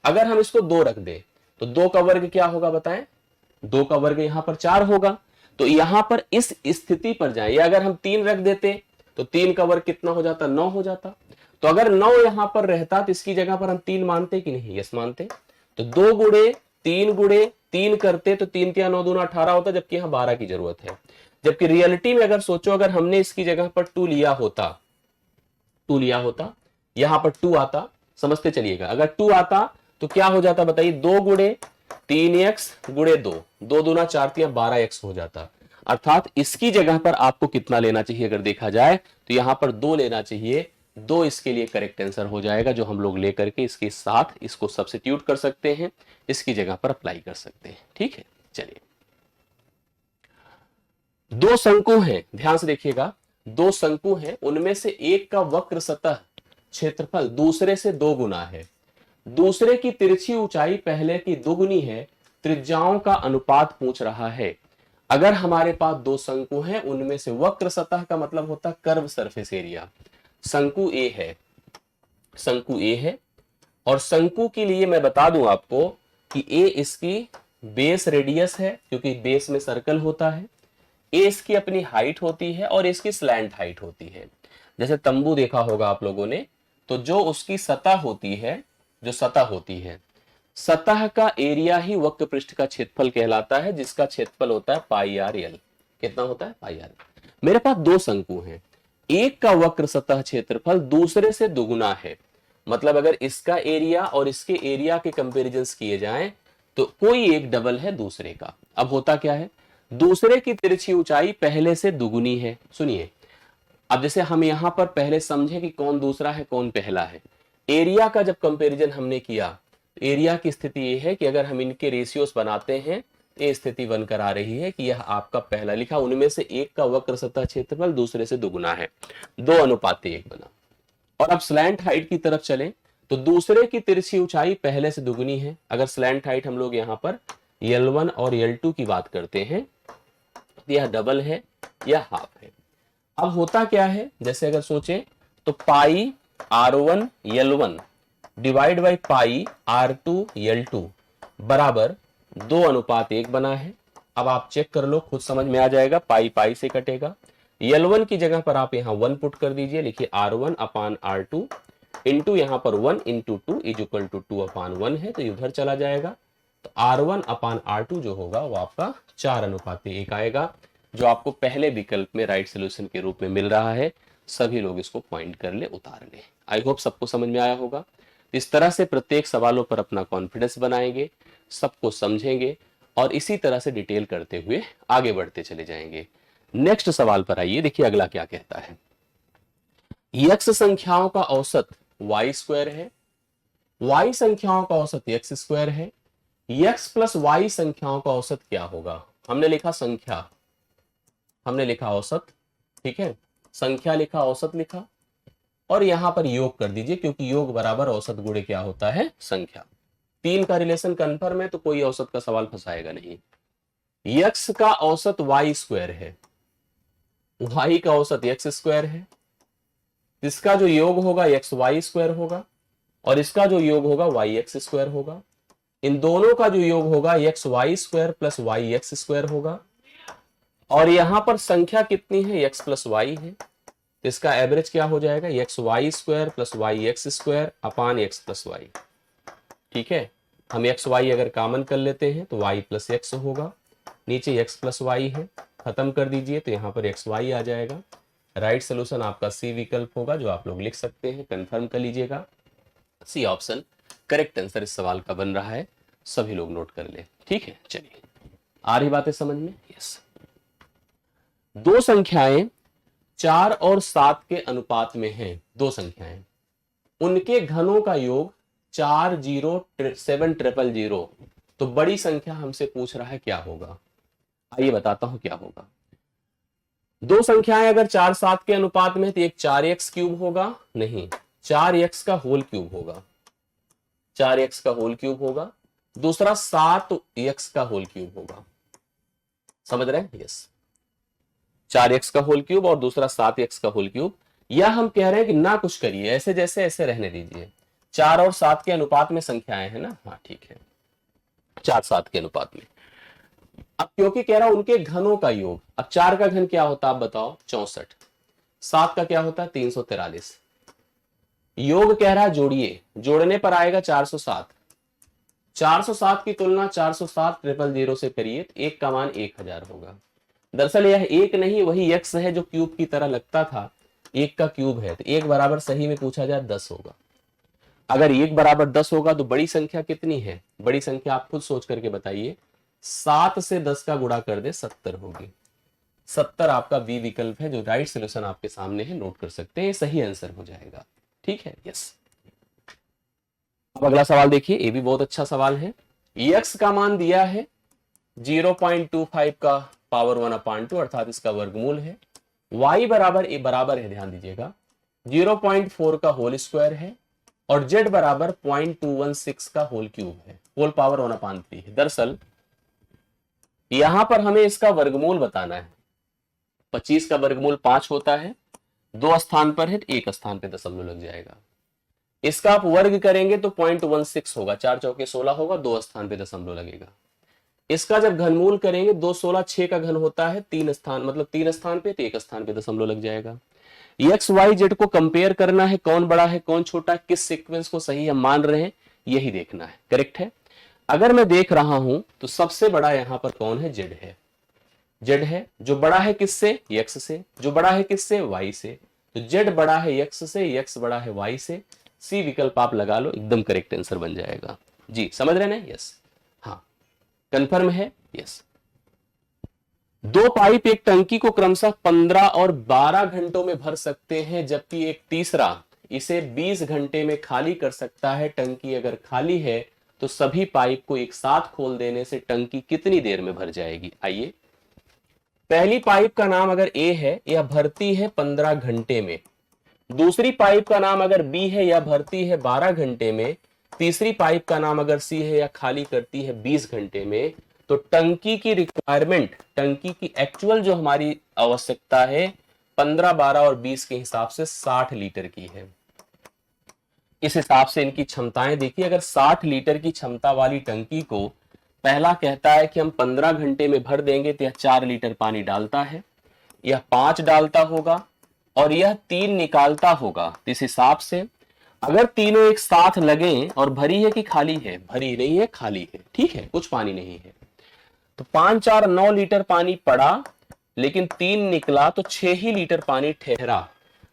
अगर हम इसको 2 रख दें तो 2 का वर्ग क्या होगा बताएं, 2 का वर्ग यहां पर 4 होगा। तो यहां पर इस स्थिति पर जाए, या अगर हम 3 रख देते तो 3 का वर्ग कितना हो जाता, 9 हो जाता। तो अगर 9 यहां पर रहता तो इसकी जगह पर हम 3 मानते कि नहीं, यस मानते। तो 2 गुणे 3 करते तो 3 तिया 9 दूना 18 होता, जबकि यहां 12 की जरूरत है। जबकि रियलिटी में अगर सोचो, अगर हमने इसकी जगह पर 2 लिया होता, यहां पर 2 आता, समझते चलिएगा, अगर 2 आता तो क्या हो जाता बताइए, 2 गुणे 3x गुणे 2, 2 दूना 4 तिया 12x हो जाता। अर्थात इसकी जगह पर आपको कितना लेना चाहिए, अगर देखा जाए तो यहां पर 2 लेना चाहिए। 2 इसके लिए करेक्ट आंसर हो जाएगा, जो हम लोग लेकर के इसके साथ इसको सब्स्टिट्यूट कर सकते हैं, इसकी जगह पर अप्लाई कर सकते हैं, ठीक है। चलिए, 2 शंकु हैं, ध्यान से देखिएगा, 2 शंकु हैं, उनमें से एक का वक्र सतह क्षेत्रफल दूसरे से 2 गुना है, दूसरे की तिरछी ऊंचाई पहले की दुगुनी है, त्रिज्याओं का अनुपात पूछ रहा है। अगर हमारे पास 2 शंकु हैं, उनमें से वक्र सतह का मतलब होता है कर्व सरफेस एरिया। शंकु ए है, और शंकु के लिए मैं बता दूं आपको कि ए इसकी बेस रेडियस है, क्योंकि बेस में सर्कल होता है। ए इसकी अपनी हाइट होती है और इसकी स्लैंट हाइट होती है। जैसे तंबू देखा होगा आप लोगों ने, तो जो उसकी सतह होती है, सतह का एरिया ही वक्र पृष्ठ का क्षेत्रफल कहलाता है, जिसका क्षेत्रफल होता है पाई आर एल। कितना होता है, पाई आर। मेरे पास 2 शंकु हैं, एक का वक्र सतह क्षेत्रफल दूसरे से दुगुना है, मतलब अगर इसका एरिया और इसके एरिया के कंपैरिजन किए जाएं तो कोई एक डबल है दूसरे का। अब होता क्या है, दूसरे की तिरछी ऊंचाई पहले से दुगुनी है। सुनिए, अब जैसे हम यहां पर पहले समझे कि कौन दूसरा है कौन पहला है। एरिया का जब कंपैरिजन हमने किया, एरिया की स्थिति यह है कि अगर हम इनके रेशियोस बनाते हैं, ये स्थिति बनकर आ रही है कि यह आपका पहला लिखा, उनमें से एक का वक्र सतह क्षेत्रफल दूसरे से दुगुना है, 2:1 बना। और अब स्लैंट हाइट की तरफ चलें तो दूसरे की तिरछी ऊंचाई पहले से दुगुनी है। अगर स्लैंट हाइट हम लोग यहां पर L1 और L2 की बात करते हैं तो यह डबल है या हाफ है। अब होता क्या है, जैसे अगर सोचें तो पाई R1 L1 divide by pi R2 L2 बराबर 2:1 बना है। अब आप चेक कर लो, खुद समझ में आ जाएगा, पाई पाई से कटेगा। L1 की जगह पर आप यहाँ 1 पुट कर दीजिए, लिखिए R1/R2 इंटू यहाँ पर 1 इंटू 2 इज इक्वल टू 2/1 है, तो उधर चला जाएगा। तो R1/R2 जो होगा वो आपका 4:1 आएगा, जो आपको पहले विकल्प में राइट सोल्यूशन के रूप में मिल रहा है। सभी लोग इसको पॉइंट कर ले, उतार ले। आई होप सबको समझ में आया होगा। इस तरह से प्रत्येक सवालों पर अपना कॉन्फिडेंस बनाएंगे, सबको समझेंगे और इसी तरह से डिटेल करते हुए आगे बढ़ते चले जाएंगे। नेक्स्ट सवाल पर आइए, देखिए अगला क्या कहता है। x संख्याओं का औसत y² है, y संख्याओं का औसत x² है, x प्लस y संख्याओं का औसत क्या होगा? हमने लिखा संख्या, हमने लिखा औसत, ठीक है, संख्या लिखा, औसत लिखा, और यहां पर योग कर दीजिए, क्योंकि योग बराबर औसत गुणे क्या होता है? संख्या। 3 का रिलेशन कन्फर्म है, तो कोई औसत का सवाल फंसाएगा नहीं। x का औसत y² है, y का औसत x² है, इसका जो योग होगा xy² होगा, और इसका जो योग होगा yx² होगा। इन दोनों का जो योग होगा xy² प्लस yx² होगा, और यहां पर संख्या कितनी है? x प्लस y है, इसका एवरेज क्या हो जाएगा? xy² प्लस yx² अपान x प्लस y। ठीक है, हम xy अगर कॉमन कर लेते हैं तो y प्लस x होगा, नीचे x प्लस y है, खत्म कर दीजिए तो यहाँ पर xy आ जाएगा। राइट सोल्यूशन आपका सी विकल्प होगा, जो आप लोग लिख सकते हैं, कंफर्म कर लीजिएगा। सी ऑप्शन करेक्ट आंसर इस सवाल का बन रहा है, सभी लोग नोट कर ले। ठीक है, चलिए आ रही बातें समझ में? यस। दो संख्याएं 4 और 7 के अनुपात में हैं, दो संख्याएं, उनके घनों का योग 4 0 7 0 0, तो बड़ी संख्या हमसे पूछ रहा है क्या होगा। आइए बताता हूं क्या होगा। दो संख्याएं अगर 4 7 के अनुपात में, तो एक 4x³ होगा, नहीं 4x का होल क्यूब होगा, 4x का होल क्यूब होगा, दूसरा 7x का होल क्यूब होगा। समझ रहे हैं? यस, 4x का होल क्यूब और दूसरा 7x का होल क्यूब। या हम कह रहे हैं कि ना कुछ करिए, ऐसे जैसे ऐसे रहने दीजिए। 4 और 7 के अनुपात में संख्याएं है ना, हाँ ठीक है, 4 7 के अनुपात में। अब क्योंकि कह रहा हूं उनके घनों का योग, अब 4 का घन क्या होता है आप बताओ? 64। 7 का क्या होता है? 343। योग कह रहा है जोड़िए, जोड़ने पर आएगा 407। 407 की तुलना 407 000 से करिए, तो 1 का मान 1000 होगा। दरअसल यह एक नहीं, वही x है जो क्यूब की तरह लगता था, 1 का क्यूब है, तो 1 बराबर सही में पूछा जाए 10 होगा। अगर 1 बराबर 10 होगा तो बड़ी संख्या कितनी है? बड़ी संख्या आप खुद सोच करके बताइए। 7 से 10 का गुणा कर दे, 70 होगी। 70 आपका बी विकल्प है, जो राइट सोल्यूशन आपके सामने है, नोट कर सकते हैं, सही आंसर हो जाएगा। ठीक है, यस। अब अगला सवाल देखिए, ये भी बहुत अच्छा सवाल है। x का मान दिया है 0.25 का पावर 1/2, अर्थात इसका वर्गमूल है। y बराबर, ए बराबर है, ध्यान दीजिएगा, 0.4 का होल स्क्वायर है, और z बराबर 0.216 का होल क्यूब है, होल पावर 1/3 है। दरअसल यहां पर हमें इसका वर्गमूल बताना है। 25 का वर्गमूल 5 होता है, 2 स्थान पर है तो 1 स्थान पे दशमलव लग जाएगा। इसका आप वर्ग करेंगे तो 0.16 होगा, 4 चौके 16 होगा, 2 स्थान पे दशमलव लगेगा। इसका जब घनमूल करेंगे, 2 16 6 का घन होता है, 3 स्थान, मतलब 3 स्थान पे, तो 1 स्थान पे दशमलव लग जाएगा। एक्स वाई जेड को कंपेयर करना है, कौन बड़ा है कौन छोटा है, किस सीक्वेंस को सही हम मान रहे हैं, यही देखना है। करेक्ट है? अगर मैं देख रहा हूं तो सबसे बड़ा यहां पर कौन है? जेड है। जेड है, जो बड़ा है किससे? एक्स से। जो बड़ा है किससे? वाई से। तो जेड बड़ा है एक्स से, एक्स बड़ा है वाई से। सी विकल्प आप लगा लो, एकदम करेक्ट आंसर बन जाएगा। जी समझ रहे हैं? यस, हाँ, कंफर्म है? यस। दो पाइप एक टंकी को क्रमशः 15 और 12 घंटों में भर सकते हैं, जबकि एक तीसरा इसे 20 घंटे में खाली कर सकता है। टंकी अगर खाली है तो सभी पाइप को एक साथ खोल देने से टंकी कितनी देर में भर जाएगी? आइए, पहली पाइप का नाम अगर ए है, यह भरती है 15 घंटे में। दूसरी पाइप का नाम अगर बी है, यह भरती है 12 घंटे में। तीसरी पाइप का नाम अगर सी है, यह खाली करती है 20 घंटे में। तो टंकी की रिक्वायरमेंट, टंकी की एक्चुअल जो हमारी आवश्यकता है 15, 12 और 20 के हिसाब से 60 लीटर की है। इस हिसाब से इनकी क्षमताएं देखिए, अगर 60 लीटर की क्षमता वाली टंकी को पहला कहता है कि हम 15 घंटे में भर देंगे तो यह 4 लीटर पानी डालता है, यह 5 डालता होगा और यह 3 निकालता होगा। इस हिसाब से अगर तीनों एक साथ लगे और भरी है कि खाली है, भरी नहीं है खाली है, ठीक है, कुछ पानी नहीं है, तो 5 4 9 लीटर पानी पड़ा, लेकिन 3 निकला तो 6 ही लीटर पानी ठहरा।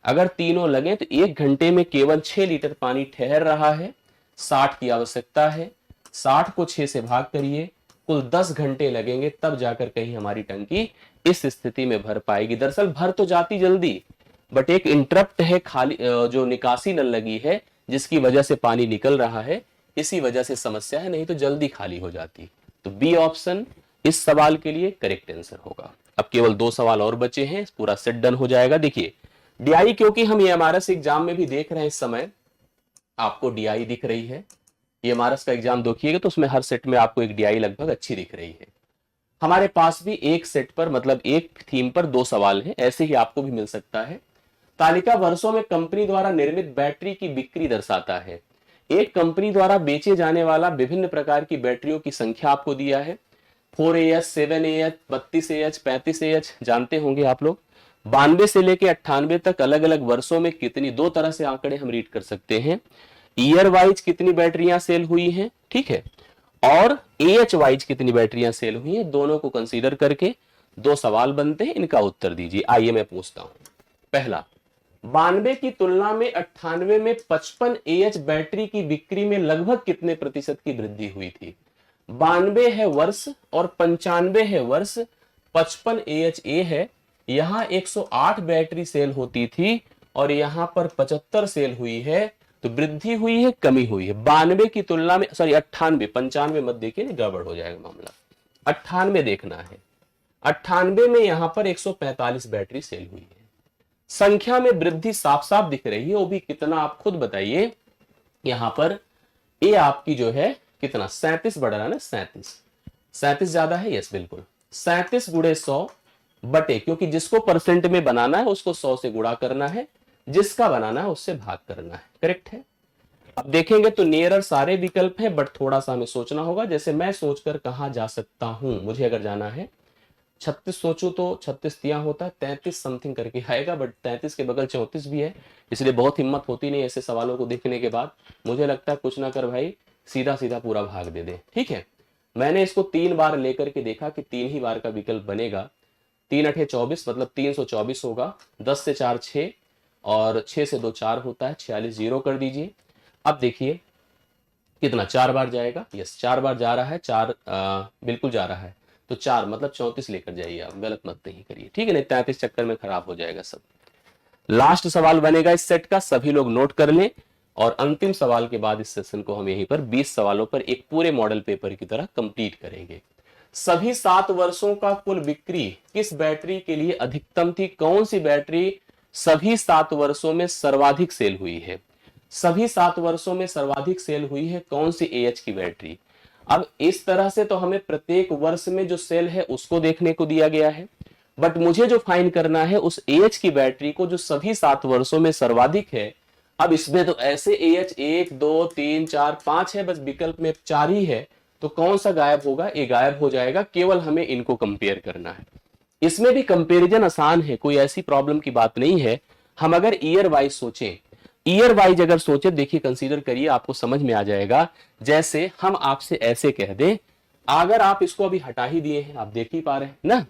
अगर तीनों लगे तो 1 घंटे में केवल 6 लीटर पानी ठहर रहा है। 60 की आवश्यकता है, 60 को 6 से भाग करिए, कुल 10 घंटे लगेंगे, तब जाकर कहीं हमारी टंकी इस स्थिति में भर पाएगी। दरअसल भर तो जाती जल्दी, बट एक इंटरप्ट है, खाली जो निकासी नल लगी है जिसकी वजह से पानी निकल रहा है, इसी वजह से समस्या है, नहीं तो जल्दी खाली हो जाती। तो बी ऑप्शन इस सवाल के लिए करेक्ट आंसर होगा। अब केवल 2 सवाल और बचे हैं, पूरा सेट डन हो जाएगा। देखिए डीआई, क्योंकि हम एमआरएस एग्जाम में भी देख रहे हैं, इस समय आपको डीआई दिख रही है, एमआरएस का एग्जाम देखिएगा तो उसमें हर सेट में आपको एक डीआई लगभग अच्छी दिख रही है। हमारे पास भी एक सेट पर, मतलब एक थीम पर 2 सवाल हैं, ऐसे ही आपको भी मिल सकता है। तालिका वर्षों में कंपनी द्वारा निर्मित बैटरी की बिक्री दर्शाता है। एक कंपनी द्वारा बेचे जाने वाला विभिन्न प्रकार की बैटरियों की संख्या आपको दिया है। 4AH, 7AH, 32AH, 35AH जानते होंगे आप लोग। 92 से लेके 98 तक अलग अलग वर्षों में कितनी, 2 तरह से आंकड़े हम रीड कर सकते हैं। ईयर वाइज कितनी बैटरियां सेल हुई हैं, ठीक है, और एएच वाइज कितनी बैटरियां सेल हुई हैं, दोनों को कंसीडर करके 2 सवाल बनते हैं, इनका उत्तर दीजिए। आइए मैं पूछता हूं। पहला, 92 की तुलना में 98 में 55 एएच बैटरी की बिक्री में लगभग कितने प्रतिशत की वृद्धि हुई थी। 92 है वर्ष और 95 है वर्ष, 55 एएच ए है। यहां 108 बैटरी सेल होती थी और यहां पर 75 सेल हुई है, तो वृद्धि हुई है कमी हुई है। 92 की तुलना में, सॉरी 98, 95 मत देखिए, गड़बड़ हो जाएगा मामला, 98 देखना है। 98 में यहां पर 145 बैटरी सेल हुई है। संख्या में वृद्धि साफ साफ दिख रही है, वो भी कितना आप खुद बताइए। यहां पर ए आपकी जो है कितना, 37 बढ़ रहा है ना, 37 ज्यादा है, यस बिल्कुल। 37 गुणे 100 बटे, क्योंकि जिसको परसेंट में बनाना है उसको 100 से गुणा करना है, जिसका बनाना है उससे भाग करना है, करेक्ट है। अब देखेंगे तो नियरर सारे विकल्प हैं, बट थोड़ा सा हमें सोचना होगा। जैसे मैं सोचकर कहां जा सकता हूं, मुझे अगर जाना है 36 सोचू तो 36 दिया होता है, 33 समथिंग करके आएगा, बट 33 के बगल 34 भी है, इसलिए बहुत हिम्मत होती नहीं ऐसे सवालों को देखने के बाद। मुझे लगता है कुछ ना कर भाई, सीधा सीधा पूरा भाग दे दे, ठीक है। मैंने इसको 3 बार लेकर के देखा कि 3 ही बार का विकल्प बनेगा। 3 8 24, मतलब 324 होगा। 10 से 4 6 और 6 से 2 4 होता है, 46 जीरो कर दीजिए। अब देखिए कितना, 4 बार जाएगा, यस 4 बार जा रहा है, 4 बिल्कुल जा रहा है, तो 4 मतलब 34 लेकर जाइए आप, गलत मत नहीं करिए, ठीक है, नहीं 33 चक्कर में खराब हो जाएगा सब। लास्ट सवाल बनेगा इस सेट का, सभी लोग नोट कर लें, और अंतिम सवाल के बाद इस सेशन को हम यहीं पर 20 सवालों पर एक पूरे मॉडल पेपर की तरह कंप्लीट करेंगे। सभी 7 वर्षों का कुल बिक्री किस बैटरी के लिए अधिकतम थी, कौन सी बैटरी सभी 7 वर्षों में सर्वाधिक सेल हुई है, सभी 7 वर्षों में सर्वाधिक सेल हुई है कौन सी एएच की बैटरी। अब इस तरह से तो हमें प्रत्येक वर्ष में जो सेल है उसको देखने को दिया गया है, बट मुझे जो फाइंड करना है उस एएच की बैटरी को जो सभी 7 वर्षों में सर्वाधिक है। अब इसमें तो ऐसे एएच 1 2 3 4 5 है, बस विकल्प में 4 ही है, तो कौन सा गायब होगा, ये गायब हो जाएगा, केवल हमें इनको कंपेयर करना है। इसमें भी कंपैरिजन आसान है, कोई ऐसी प्रॉब्लम की बात नहीं है। हम अगर ईयर वाइज सोचें, ईयर वाइज अगर सोचे, देखिए कंसीडर करिए, आपको समझ में आ जाएगा। जैसे हम आपसे ऐसे कह दें, अगर आप इसको अभी हटा ही दिए हैं, आप देख ही पा रहे हैं ना,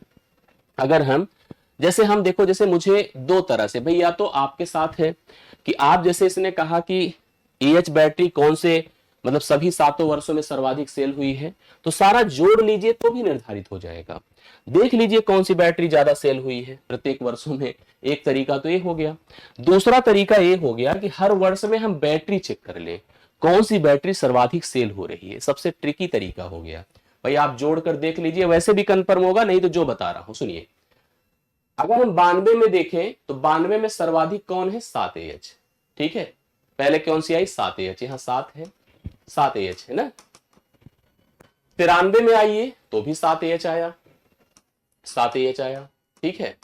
अगर हम जैसे हम देखो, जैसे मुझे 2 तरह से भाई, या तो आपके साथ है कि आप जैसे इसने कहा कि एएच बैटरी कौन से, मतलब सभी 7 वर्षों में सर्वाधिक सेल हुई है, तो सारा जोड़ लीजिए तो भी निर्धारित हो जाएगा। देख लीजिए कौन सी बैटरी ज्यादा सेल हुई है प्रत्येक वर्षों में, एक तरीका तो ये हो गया। दूसरा तरीका ये हो गया कि हर वर्ष में हम बैटरी चेक कर लें कौन सी बैटरी सर्वाधिक सेल हो रही है, सबसे ट्रिकी तरीका हो गया। भाई आप जोड़कर देख लीजिए, वैसे भी कंफर्म होगा, नहीं तो जो बता रहा हूं सुनिए। अगर हम 92 में देखें तो 92 में सर्वाधिक कौन है, 7AH, ठीक है। पहले कौन सी आई, 7AH, यहां 7 है, 7AH है ना। 93 में आइए तो भी 7AH आया, 7AH आया, ठीक है।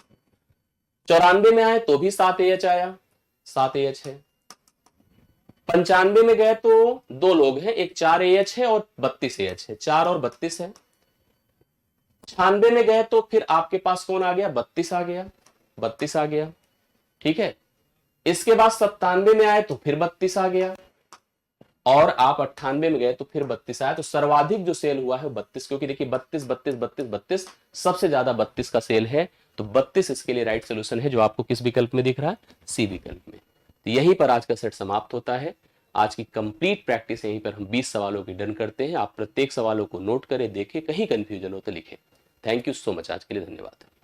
94 में आए तो भी 7AH आया, 7AH है। 95 में गए तो दो लोग हैं, एक 4AH है और 32AH है, 4 और 32 है। 96 में गए तो फिर आपके पास कौन आ गया, 32 आ गया, 32 आ गया, ठीक है। इसके बाद 97 में आए तो फिर 32 आ गया, और आप 98 में गए तो फिर 32 आया। तो सर्वाधिक जो सेल हुआ है 32, क्योंकि देखिए 32 32 32 32 सबसे ज्यादा 32 का सेल है। तो 32 इसके लिए राइट सोल्यूशन है, जो आपको किस विकल्प में दिख रहा है, सी विकल्प में। तो यहीं पर आज का सेट समाप्त होता है। आज की कंप्लीट प्रैक्टिस यहीं पर हम 20 सवालों की डन करते हैं। आप प्रत्येक सवालों को नोट करें, देखें, कहीं कंफ्यूजन हो तो लिखें। थैंक यू सो मच, आज के लिए धन्यवाद।